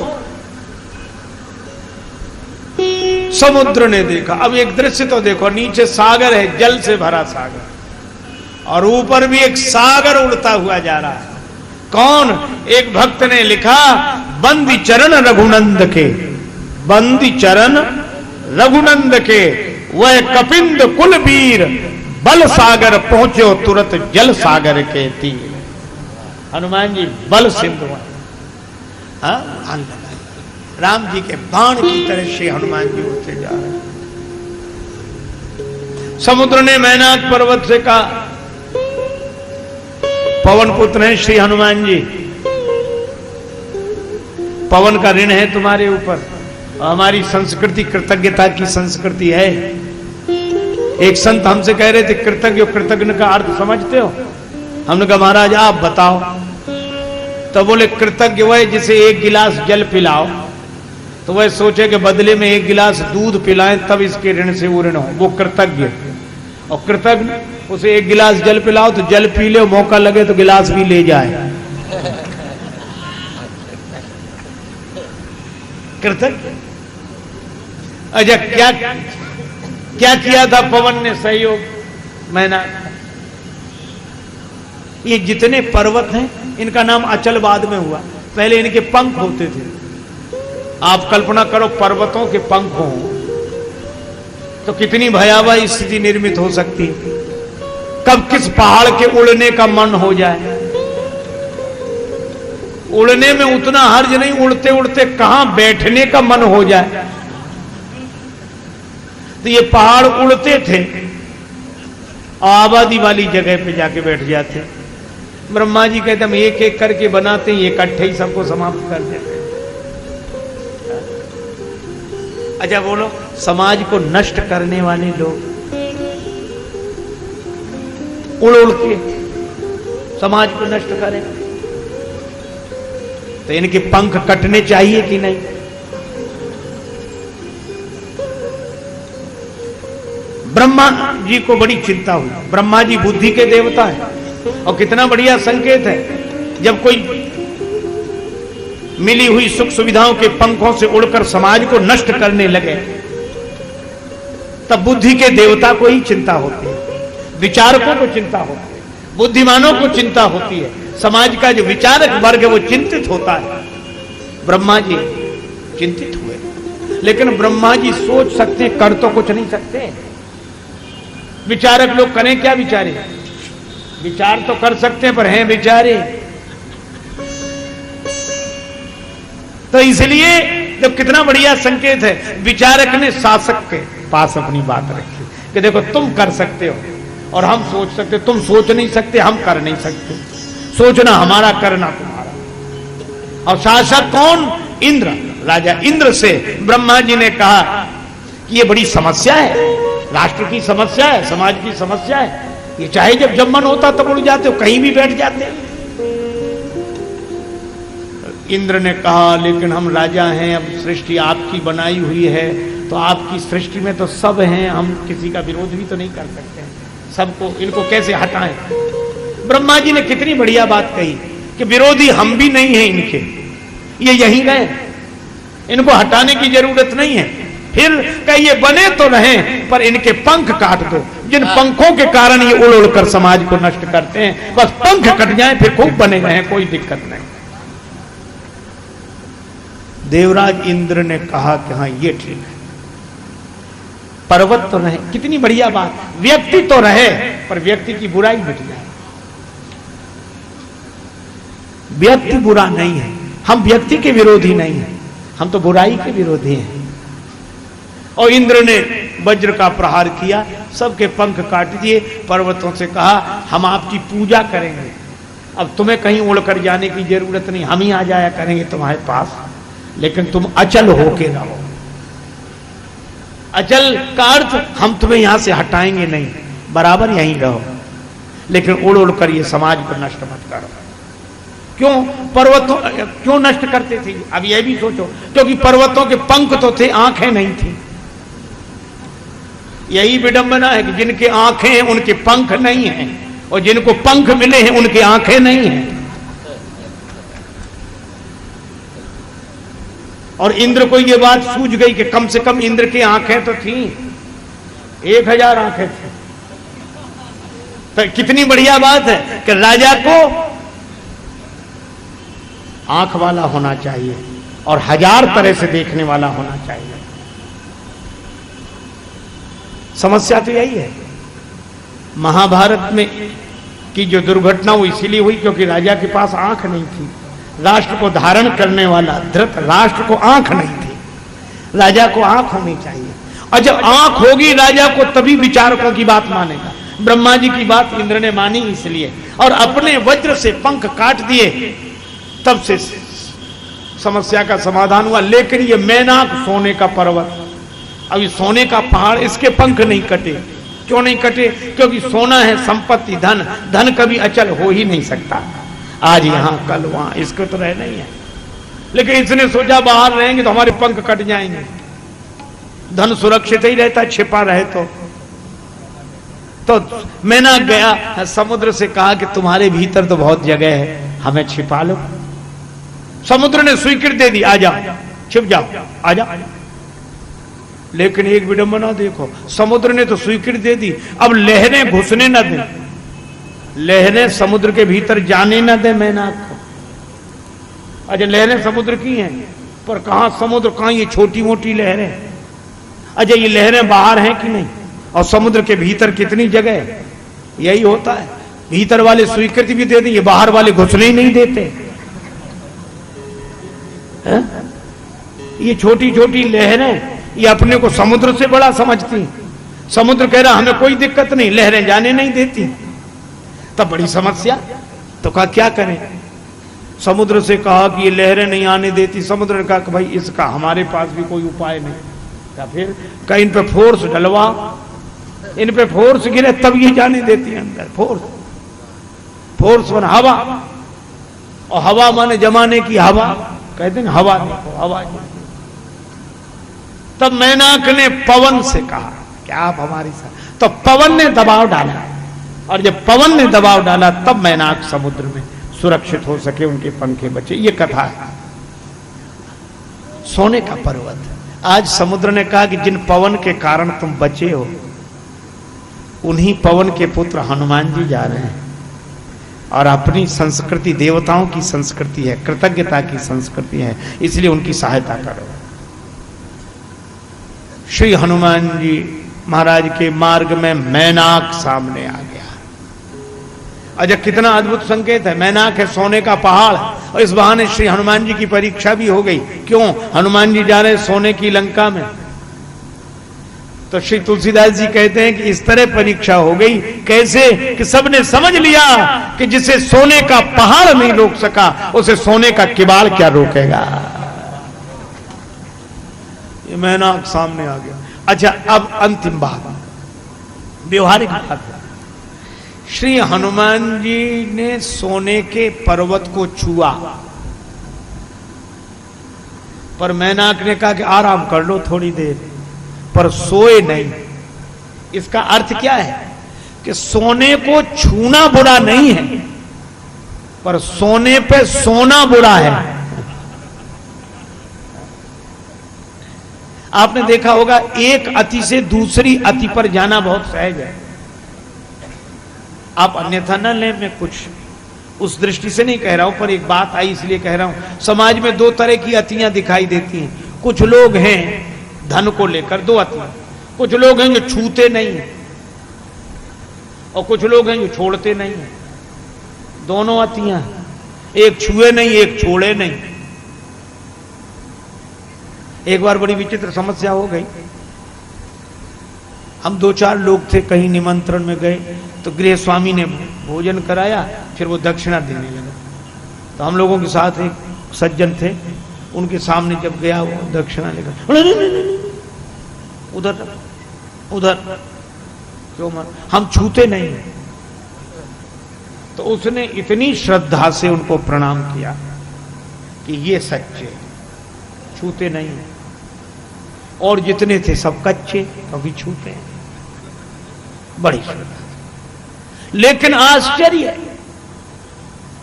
समुद्र ने देखा। अब एक दृश्य तो देखो, नीचे सागर है, जल से भरा सागर, और ऊपर भी एक सागर उड़ता हुआ जा रहा है। कौन? एक भक्त ने लिखा, बंदी चरण रघुनंद के, बंदी चरण रघुनंद के, वह कपिंद कुलवीर, बल सागर पहुंचो तुरंत जल सागर के तीर। हनुमान जी बल सिंधु, राम जी के बाण की तरह से हनुमान जी उड़ते जा रहे हैं। समुद्र ने मैनाक पर्वत से कहा, पवन पुत्र हैं श्री हनुमान जी, पवन का ऋण है तुम्हारे ऊपर। हमारी संस्कृति कृतज्ञता की संस्कृति है। एक संत हमसे कह रहे थे, कृतज्ञ कृतज्ञ का अर्थ समझते हो? हमने कहा महाराज आप बताओ। तो बोले कृतज्ञ वह जिसे एक गिलास जल पिलाओ तो वह सोचे कि बदले में एक गिलास दूध पिलाएं तब इसके ऋण से वो ऋण हो, वो कृतज्ञ। और कृतज्ञ उसे एक गिलास जल पिलाओ तो जल पी ले, मौका लगे तो गिलास भी ले जाए। कृतज्ञ। अच्छा क्या क्या किया था पवन ने सहयोग? मैना, ये जितने पर्वत हैं इनका नाम अचल बाद में हुआ, पहले इनके पंख होते थे। आप कल्पना करो पर्वतों के पंख हों तो कितनी भयावह स्थिति निर्मित हो सकती है। कब किस पहाड़ के उड़ने का मन हो जाए। उड़ने में उतना हर्ज नहीं, उड़ते उड़ते कहां बैठने का मन हो जाए। तो ये पहाड़ उड़ते थे और आबादी वाली जगह पे जाके बैठ जाते। ब्रह्मा जी कहते हम एक एक करके बनाते हैं, इकट्ठे ही सबको समाप्त कर देते। अच्छा बोलो, समाज को नष्ट करने वाले लोग उड़ उड़ के समाज को नष्ट करें तो इनके पंख कटने चाहिए कि नहीं? ब्रह्मा जी को बड़ी चिंता हुई। ब्रह्मा जी बुद्धि के देवता है और कितना बढ़िया संकेत है, जब कोई मिली हुई सुख सुविधाओं के पंखों से उड़कर समाज को नष्ट करने लगे तब बुद्धि के देवता को ही चिंता होती है, विचारकों को चिंता होती है, बुद्धिमानों को चिंता होती है। समाज का जो विचारक वर्ग है वो चिंतित होता है। ब्रह्मा जी चिंतित हुए, लेकिन ब्रह्मा जी सोच सकते, कर तो कुछ नहीं सकते। विचारक लोग करें क्या? विचारे विचार तो कर सकते हैं पर हैं विचारे। तो इसलिए जब कितना बढ़िया संकेत है, विचारक ने शासक के पास अपनी बात रखी कि देखो तुम कर सकते हो और हम सोच सकते, तुम सोच नहीं सकते, हम कर नहीं सकते। सोचना हमारा, करना तुम्हारा। और शासक कौन? इंद्र, राजा इंद्र से ब्रह्मा जी ने कहा कि ये बड़ी समस्या है, राष्ट्र की समस्या है, समाज की समस्या है। ये चाहे जब मन होता तब उड़ जाते हो, कहीं भी बैठ जाते हो। इंद्र ने कहा लेकिन हम राजा हैं, अब सृष्टि आपकी बनाई हुई है तो आपकी सृष्टि में तो सब हैं, हम किसी का विरोध भी तो नहीं कर सकते हैं। सबको, इनको कैसे हटाएं? ब्रह्मा जी ने कितनी बढ़िया बात कही कि विरोधी हम भी नहीं हैं इनके, ये यहीं गए, इनको हटाने की जरूरत नहीं है। फिर कहिए बने तो रहें पर इनके पंख काट दो, जिन पंखों के कारण ये उड़ उड़ कर समाज को नष्ट करते हैं, बस पंख कट जाए फिर खूब बने रहें, कोई दिक्कत नहीं। देवराज इंद्र ने कहा कि हाँ ये ठीक है, पर्वत तो रहे, कितनी बढ़िया बात, व्यक्ति तो रहे पर व्यक्ति की बुराई मिट जाए। व्यक्ति बुरा नहीं है, हम व्यक्ति के विरोधी नहीं हैं, हम तो बुराई के विरोधी हैं। और इंद्र ने वज्र का प्रहार किया, सबके पंख काट दिए। पर्वतों से कहा हम आपकी पूजा करेंगे, अब तुम्हें कहीं उड़कर जाने की जरूरत नहीं, हम ही आ जाया करेंगे तुम्हारे पास, लेकिन तुम अचल होके रहो। अचल का अर्थ हम तुम्हें यहां से हटाएंगे नहीं, बराबर यहीं रहो, लेकिन उड़ उड़ कर ये समाज को नष्ट मत करो। क्यों पर्वतों क्यों नष्ट करते थे? अब यह भी सोचो, क्योंकि पर्वतों के पंख तो थे, आंखें नहीं थी। यही विडंबना है कि जिनके आंखें हैं उनके पंख नहीं हैं, और जिनको पंख मिले हैं उनकी आंखें नहीं हैं। और इंद्र को यह बात सूझ गई कि कम से कम इंद्र की आंखें तो थी, 1000 आंखें थी। तो कितनी बढ़िया बात है कि राजा को आंख वाला होना चाहिए और 1000 तरह से देखने वाला होना चाहिए। समस्या तो यही है। महाभारत में की जो दुर्घटना वो इसीलिए हुई क्योंकि राजा के पास आंख नहीं थी। राष्ट्र को धारण करने वाला धृतराष्ट्र को आंख नहीं थी। राजा को आंख होनी चाहिए, और जब आंख होगी राजा को तभी विचारकों की बात मानेगा। ब्रह्मा जी की बात इंद्र ने मानी इसलिए, और अपने वज्र से पंख काट दिए, तब से समस्या का समाधान हुआ। लेकिन ये मैनाक सोने का पर्वत, अभी सोने का पहाड़, इसके पंख नहीं कटे। क्यों नहीं कटे? क्योंकि सोना है संपत्ति, धन। धन कभी अचल हो ही नहीं सकता, आज यहां कल वहां, इसको तो रहना ही है। लेकिन इसने सोचा बाहर रहेंगे तो हमारे पंख कट जाएंगे। धन सुरक्षित ही रहता, छिपा रहे तो मैना गया समुद्र से कहा कि तुम्हारे भीतर तो बहुत जगह है, हमें छिपा लो। समुद्र ने स्वीकृति दे दी, आ जाओ, छिप जाओ, आ जाओ। लेकिन एक विडंबना देखो, समुद्र ने तो स्वीकृति दे दी, अब लहरें घुसने न दें, लहरें समुद्र के भीतर जाने न दे मैनाक को। अच्छा, लहरें समुद्र की हैं, पर कहां समुद्र, कहां ये छोटी मोटी लहरें। अच्छा, ये लहरें बाहर हैं कि नहीं, और समुद्र के भीतर कितनी जगह है। यही होता है, भीतर वाले स्वीकृति भी दे दें, ये बाहर वाले घुसने ही नहीं देते है? ये छोटी छोटी लहरें ये अपने को समुद्र से बड़ा समझती। समुद्र कह रहा हमें कोई दिक्कत नहीं, लहरें जाने नहीं देती। तब बड़ी समस्या, तो कहा क्या करें। समुद्र से कहा कि ये लहरें नहीं आने देती। समुद्र ने कहा कि भाई इसका हमारे पास भी कोई उपाय नहीं। या फिर कहीं इन पे फोर्स डलवा, इन पे फोर्स गिरे तब ये जाने देती है अंदर। फोर्स माने हवा, और हवा माने जमाने की हवा, कहते हैं हवा देखो, हवा। तब मैनाक ने पवन से कहा कि आप हमारी साथ, तो पवन ने दबाव डाला, और जब पवन ने दबाव डाला तब मैनाक समुद्र में सुरक्षित हो सके, उनके पंखे बचे। ये कथा है सोने का पर्वत। आज समुद्र ने कहा कि जिन पवन के कारण तुम बचे हो, उन्हीं पवन के पुत्र हनुमान जी जा रहे हैं, और अपनी संस्कृति देवताओं की संस्कृति है, कृतज्ञता की संस्कृति है, इसलिए उनकी सहायता करो। श्री हनुमान जी महाराज के मार्ग में मैनाक सामने आ गया। अच्छा, कितना अद्भुत संकेत है। मैनाक है सोने का पहाड़, और इस बहाने श्री हनुमान जी की परीक्षा भी हो गई। क्यों? हनुमान जी जा रहे सोने की लंका में। तो श्री तुलसीदास जी कहते हैं कि इस तरह परीक्षा हो गई। कैसे? कि सबने समझ लिया कि जिसे सोने का पहाड़ नहीं रोक सका, उसे सोने का किबाड़ क्या रोकेगा। ये मैनाक सामने आ गया। अच्छा, अब अंतिम बात, व्यवहारिक बात है। श्री हनुमान जी ने सोने के पर्वत को छुआ, पर मैनाक ने कहा कि आराम कर लो थोड़ी देर, पर सोए नहीं। इसका अर्थ क्या है? कि सोने को छूना बुरा नहीं है, पर सोने पे सोना बुरा है। आपने देखा होगा, एक अति से दूसरी अति पर जाना बहुत सहज है। आप अन्यथा न लें, मैं कुछ उस दृष्टि से नहीं कह रहा हूं, पर एक बात आई इसलिए कह रहा हूं। समाज में दो तरह की अतियां दिखाई देती हैं। कुछ लोग हैं धन को लेकर, दो अतियां। कुछ लोग हैं जो छूते नहीं हैं, और कुछ लोग हैं जो छोड़ते नहीं हैं। दोनों अतियां, एक छुए नहीं, एक छोड़े नहीं। एक बार बड़ी विचित्र समस्या हो गई। हम 2-4 लोग थे, कहीं निमंत्रण में गए, तो गृह स्वामी ने भोजन कराया, फिर वो दक्षिणा देने लगा। तो हम लोगों के साथ एक सज्जन थे, उनके सामने जब गया वो दक्षिणा लेकर, उधर उधर क्यों मार, हम छूते नहीं। तो उसने इतनी श्रद्धा से उनको प्रणाम किया कि ये सच्चे छूते नहीं हैं, और जितने थे सब कच्चे कभी छूते हैं। बड़ी श्रद्धा। लेकिन आश्चर्य,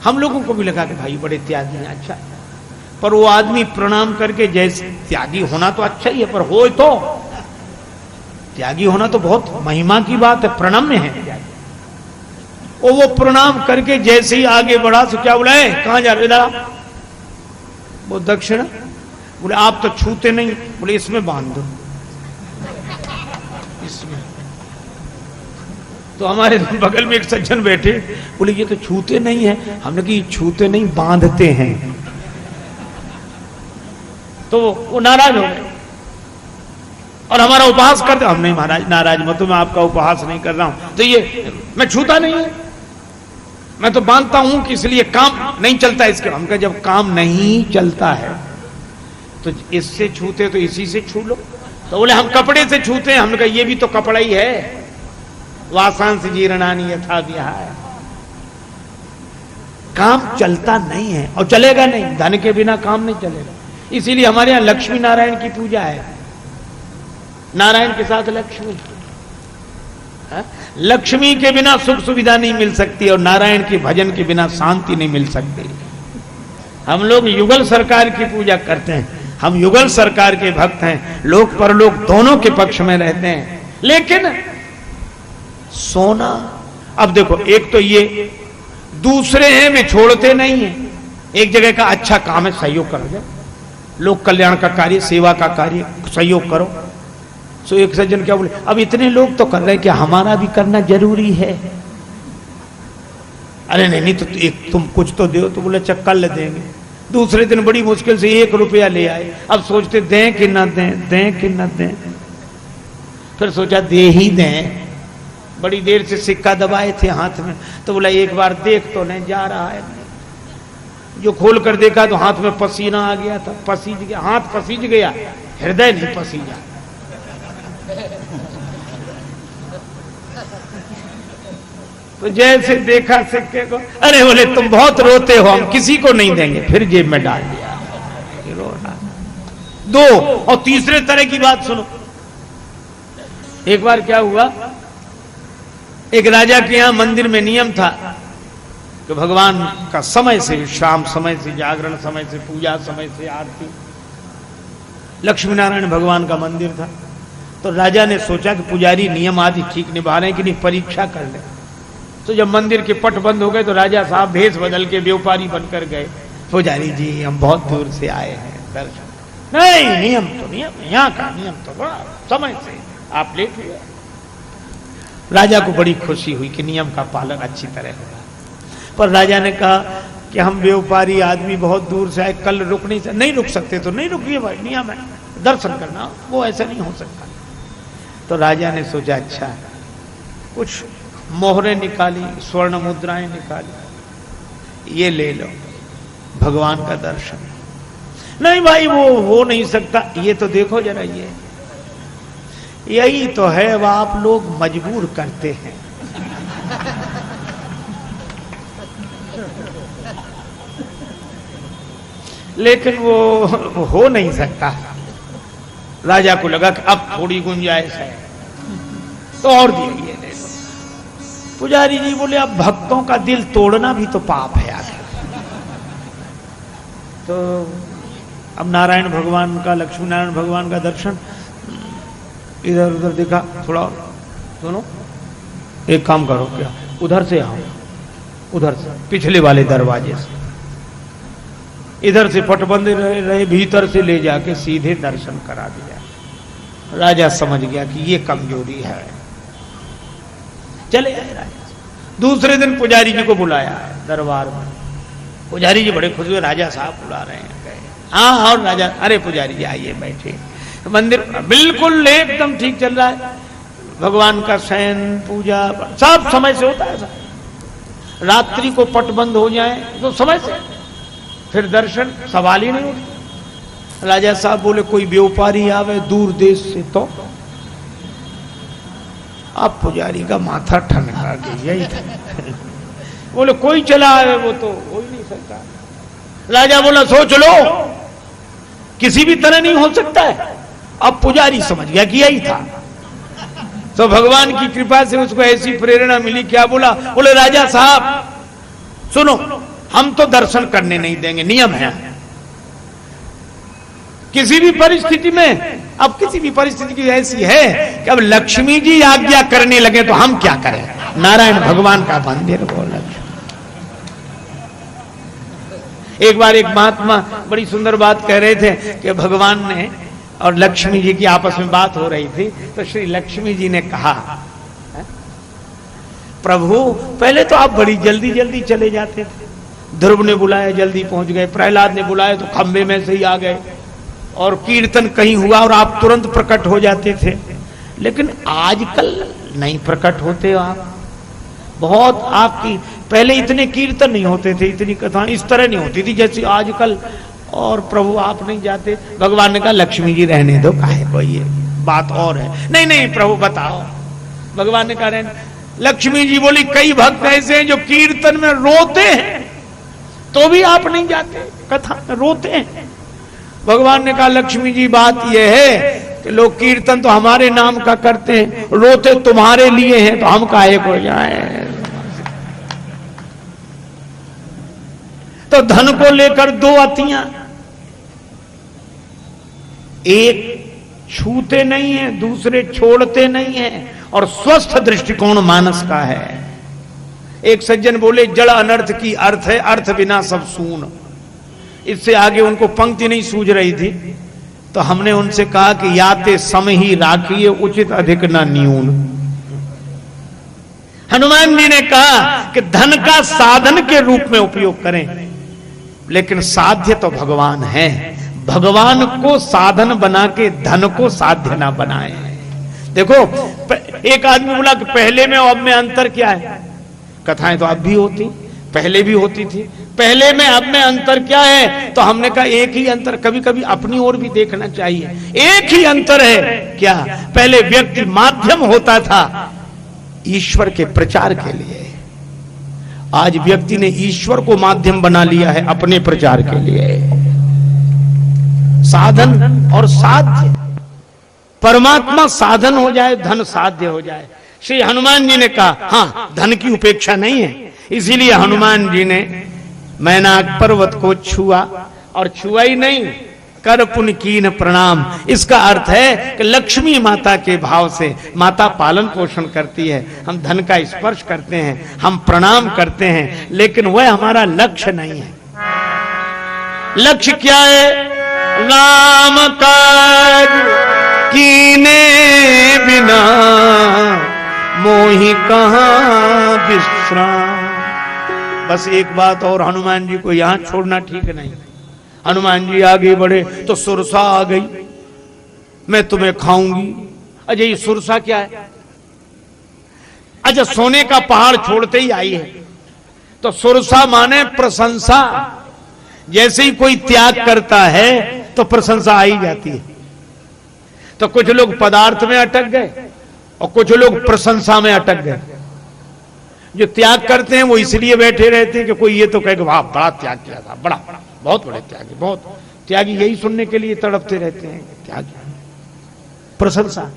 हम लोगों को भी लगा कि भाई बड़े त्यागी हैं, अच्छा, पर वो आदमी प्रणाम करके, जैसे त्यागी होना तो अच्छा ही है, पर हो तो त्यागी होना तो बहुत महिमा की बात है, प्रणम्य है त्यागी। और वो प्रणाम करके जैसे ही आगे बढ़ा तो क्या बोला है, कहां जा रहे इधर, वो दक्षिणा, बोले आप तो छूते नहीं, बोले इसमें बांध दो, इसमें। तो हमारे बगल में एक सज्जन बैठे, बोले ये तो छूते नहीं है। हमने कहा ये छूते नहीं, बांधते हैं। तो वो नाराज हो गए और हमारा उपहास करते। हम नहीं महाराज, नाराज मत, मैं आपका उपहास नहीं कर रहा हूं। तो ये मैं छूता नहीं है, मैं तो बांधता हूं कि इसलिए काम नहीं चलता इसके। हम कहा जब काम नहीं चलता है तो इससे छूते तो इसी से छू लो। तो बोले हम कपड़े से छूते हैं। हमने कहा ये भी तो कपड़ा ही है, वासांस जीर्णानि यथा विहाय। काम चलता नहीं है और चलेगा नहीं, धन के बिना काम नहीं चलेगा। इसीलिए हमारे यहां लक्ष्मी नारायण की पूजा है, नारायण के साथ लक्ष्मी। लक्ष्मी के बिना सुख सुविधा नहीं मिल सकती और नारायण के भजन के बिना शांति नहीं मिल सकती। हम लोग युगल सरकार की पूजा करते हैं, हम युगल सरकार के भक्त हैं, लोक परलोक दोनों के पक्ष में रहते हैं। लेकिन सोना, अब देखो, एक तो ये, दूसरे हैं में छोड़ते नहीं है। एक जगह का अच्छा काम है, सहयोग कर दे, लोक कल्याण का कार्य, सेवा का कार्य, सहयोग करो। सो एक सज्जन क्या बोले, अब इतने लोग तो कर रहे हैं कि हमारा भी करना जरूरी है। अरे नहीं नहीं, तो एक तुम कुछ तो दो। तो बोले अच्छा कल देंगे। दूसरे दिन बड़ी मुश्किल से 1 रुपया ले आए। अब सोचते दें कि न दें, दें कि न दें। फिर सोचा दे ही दें। बड़ी देर से सिक्का दबाए थे हाथ में, तो बोला एक बार देख तो नहीं, जा रहा है। जो खोल कर देखा तो हाथ में पसीना आ गया था, पसीज गया, हाथ पसीज गया, हृदय नहीं पसीजा। तो जैसे देखा सिक्के को, अरे बोले तुम बहुत रोते हो, हम किसी को नहीं देंगे। फिर जेब में डाल दिया। दो, और तीसरे तरह की बात सुनो। एक बार क्या हुआ, एक राजा के यहां मंदिर में नियम था कि भगवान का समय से विश्राम, समय से जागरण, समय से पूजा, समय से आरती। लक्ष्मी नारायण भगवान का मंदिर था। तो राजा ने सोचा कि पुजारी नियम आदि ठीक निभा रहे हैं कि नहीं, परीक्षा कर ले। तो जब मंदिर के पट बंद हो गए तो राजा साहब भेष बदल के व्यापारी बनकर गए। पुजारी जी हम बहुत दूर से आए हैं दर्शन। नहीं, नियम तो नियम, यहाँ का नियम तो बड़ा समय से, आप लेट हुए। राजा को बड़ी खुशी हुई कि नियम का पालन अच्छी तरह होगा। पर राजा ने कहा कि हम व्यापारी आदमी बहुत दूर से आए, कल रुक नहीं रुक सकते। तो नहीं रुकिए भाई, नियम है, दर्शन करना, वो ऐसा नहीं हो सकता। तो राजा ने सोचा अच्छा, कुछ मोहरें निकाली, स्वर्ण मुद्राएं निकाली, ये ले लो, भगवान का दर्शन। नहीं भाई वो हो नहीं सकता। ये तो देखो जरा, ये यही तो है, वह आप लोग मजबूर करते हैं। लेकिन वो हो नहीं सकता। राजा को लगा कि अब थोड़ी गुंजाइश है, तो और दिए, ये ले लो। पुजारी जी बोले अब भक्तों का दिल तोड़ना भी तो पाप है आखिर। तो अब नारायण भगवान का, लक्ष्मी नारायण भगवान का दर्शन, इधर उधर देखा, थोड़ा सुनो, एक काम करो, क्या उधर से आओ, उधर से पिछले वाले दरवाजे से। इधर से पटबंद रहे, भीतर से ले जाके सीधे दर्शन करा दिया। राजा समझ गया कि ये कमजोरी है, चले आए राजा। दूसरे दिन पुजारी जी को बुलाया दरबार में। पुजारी जी बड़े खुश हुए, राजा साहब बुला रहे हैं। हाँ, और राजा, अरे पुजारी जी आइए बैठे। मंदिर बिल्कुल एकदम ठीक चल रहा है, भगवान का शयन, पूजा सब समय से होता है। रात्रि को पट बंद हो जाए तो समय से, फिर दर्शन सवाल ही नहीं उठता। राजा साहब बोले कोई व्यापारी आवे दूर देश से तो। अब पुजारी का माथा ठनका गया। बोले कोई चला आए, वो तो हो ही नहीं सकता। राजा बोला सोच लो, किसी भी तरह नहीं हो सकता है। अब पुजारी समझ गया कि यही था, तो भगवान की कृपा से उसको ऐसी प्रेरणा मिली। क्या बोला? बोले राजा साहब सुनो, हम तो दर्शन करने नहीं देंगे, नियम है किसी भी परिस्थिति में। अब किसी भी परिस्थिति की ऐसी है कि अब लक्ष्मी जी आज्ञा करने लगे तो हम क्या करें? नारायण भगवान का मंदिर बोला। एक बार एक महात्मा बड़ी सुंदर बात कह रहे थे कि भगवान ने और लक्ष्मी जी की आपस में बात हो रही थी, तो श्री लक्ष्मी जी ने कहा, प्रभु पहले तो आप बड़ी जल्दी जल्दी चले जाते थे, ध्रुव ने बुलाया जल्दी पहुंच गए, प्रहलाद ने बुलाया तो खंबे में से ही आ गए, और कीर्तन कहीं हुआ और आप तुरंत प्रकट हो जाते थे। लेकिन आजकल नहीं प्रकट होते हो आप, बहुत आपकी पहले इतने कीर्तन नहीं होते थे, इतनी कथाएं इस तरह नहीं होती थी जैसे आजकल, और प्रभु आप नहीं जाते। भगवान ने कहा लक्ष्मी जी रहने दो, काहे को ये बात और है। नहीं नहीं प्रभु बताओ। भगवान ने कहा रहने। लक्ष्मी जी बोली कई भक्त ऐसे हैं जो कीर्तन में रोते हैं तो भी आप नहीं जाते, कथा में रोते हैं। भगवान ने कहा लक्ष्मी जी बात यह है कि लोग कीर्तन तो हमारे नाम का करते हैं, रोते तुम्हारे लिए हैं, तो हम काहे को जाएं। तो धन को लेकर दो अतियां, एक छूते नहीं है, दूसरे छोड़ते नहीं है, और स्वस्थ दृष्टिकोण मानस का है। एक सज्जन बोले जड़ अनर्थ की अर्थ है, अर्थ बिना सब सून। इससे आगे उनको पंक्ति नहीं सूझ रही थी, तो हमने उनसे कहा कि याते सम ही राखिए, उचित अधिक ना न्यून। हनुमान जी ने कहा कि धन का साधन के रूप में उपयोग करें, लेकिन साध्य तो भगवान है। भगवान को साधन बना के धन को साध्य ना बनाए। देखो एक आदमी बोला कि पहले में और अब में अंतर क्या है? कथाएं तो अब भी होती, पहले भी होती थी, पहले में अब में अंतर क्या है? तो हमने कहा एक ही अंतर, कभी कभी अपनी ओर भी देखना चाहिए। एक ही अंतर है क्या? पहले व्यक्ति माध्यम होता था ईश्वर के प्रचार के लिए, आज व्यक्ति ने ईश्वर को माध्यम बना लिया है अपने प्रचार के लिए। साधन और साध्य, परमात्मा साधन हो जाए, धन साध्य हो जाए। श्री हनुमान जी ने कहा हाँ धन की उपेक्षा नहीं है, इसीलिए हनुमान जी ने मैनाक पर्वत को छुआ, और छुआ ही नहीं कर पुन कीन प्रणाम। इसका अर्थ है कि लक्ष्मी माता के भाव से माता पालन पोषण करती है, हम धन का स्पर्श करते हैं, हम प्रणाम करते हैं, लेकिन वह हमारा लक्ष्य नहीं है। लक्ष्य क्या है? राम काज कीने बिना मोहि कहां विश्राम। बस एक बात और, हनुमान जी को यहां छोड़ना ठीक नहीं। हनुमान जी आगे बढ़े तो सुरसा आ गई, मैं तुम्हें खाऊंगी। अजय ये सुरसा क्या है? अच्छा सोने का पहाड़ छोड़ते ही आई है, तो सुरसा माने प्रशंसा। जैसे ही कोई त्याग करता है तो प्रशंसा आ ही जाती है। तो कुछ लोग पदार्थ में अटक गए और कुछ लोग प्रशंसा में अटक गए। जो त्याग करते हैं वो इसलिए बैठे रहते हैं कि कोई ये तो कहेगा वाह बड़ा त्याग किया था, बड़ा बहुत बड़े त्यागी, बहुत त्यागी, यही सुनने के लिए तड़पते रहते हैं। त्यागी प्रशंसा।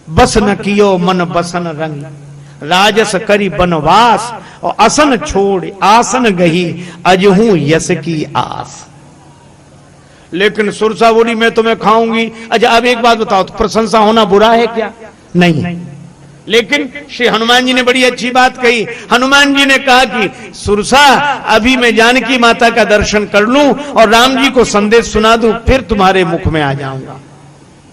बस न कियो मन बसन रंग, राजस करी बनवास, और असन छोड़ आसन गही, अजहू यश की आस। लेकिन सुरसा बोली मैं तुम्हें खाऊंगी। अच्छा अब एक बात बताओ, तो प्रशंसा होना बुरा है क्या? नहीं। लेकिन श्री हनुमान जी ने बड़ी अच्छी बात कही। हनुमान जी ने कहा कि सुरसा अभी मैं जानकी माता का दर्शन कर लूं और राम जी को संदेश सुना दूं, फिर तुम्हारे मुख में आ जाऊंगा।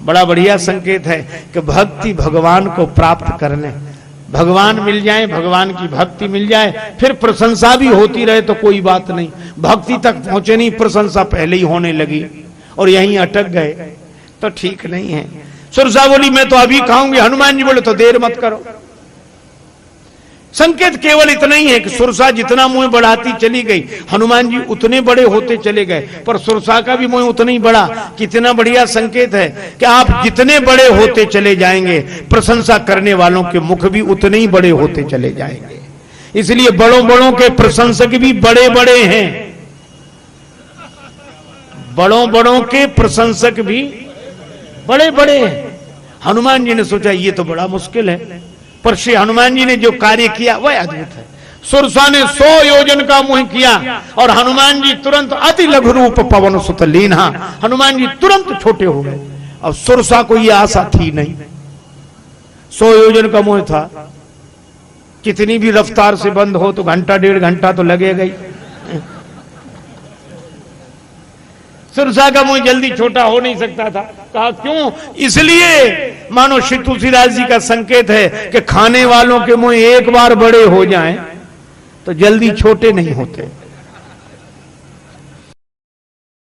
बड़ा बढ़िया संकेत है कि भक्ति भगवान को प्राप्त करने, भगवान मिल जाए, भगवान की भक्ति मिल जाए, फिर प्रशंसा भी होती रहे तो कोई बात नहीं। भक्ति तक पहुंचे नहीं, प्रशंसा पहले ही होने लगी और यहीं अटक गए तो ठीक नहीं है। सुरसा बोली मैं तो अभी खाऊंगी, हनुमान जी बोले तो देर मत करो। संकेत केवल इतना ही है कि सुरसा जितना मुंह बढ़ाती चली गई, हनुमान जी उतने बड़े होते चले गए, पर सुरसा का भी मुंह उतना ही बड़ा। कितना बढ़िया संकेत है कि आप जितने बड़े होते चले जाएंगे, प्रशंसा करने वालों के मुख भी उतने ही बड़े होते चले जाएंगे। इसलिए बड़ों बड़ों के प्रशंसक भी बड़े बड़े हैं, बड़ों बड़ों के प्रशंसक भी बड़े बड़े हैं। हनुमान जी ने सोचा ये तो बड़ा मुश्किल है, पर श्री हनुमान जी ने जो कार्य किया वह अद्भुत है। सुरसा ने 100 योजन का मुंह किया और हनुमान जी तुरंत अति लघु रूप पवन सुत लीन्हा, हनुमान जी तुरंत छोटे हो गए। अब सुरसा को यह आशा थी नहीं, 100 योजन का मुंह था, कितनी भी रफ्तार से बंद हो तो घंटा 1.5 घंटा तो लगेगा ही। सुरसा का मुंह जल्दी छोटा हो नहीं सकता था। कहा क्यों? इसलिए मानो श्री तुलसीदास जी का संकेत है कि खाने वालों के मुंह एक बार बड़े हो जाएं तो जल्दी छोटे नहीं होते।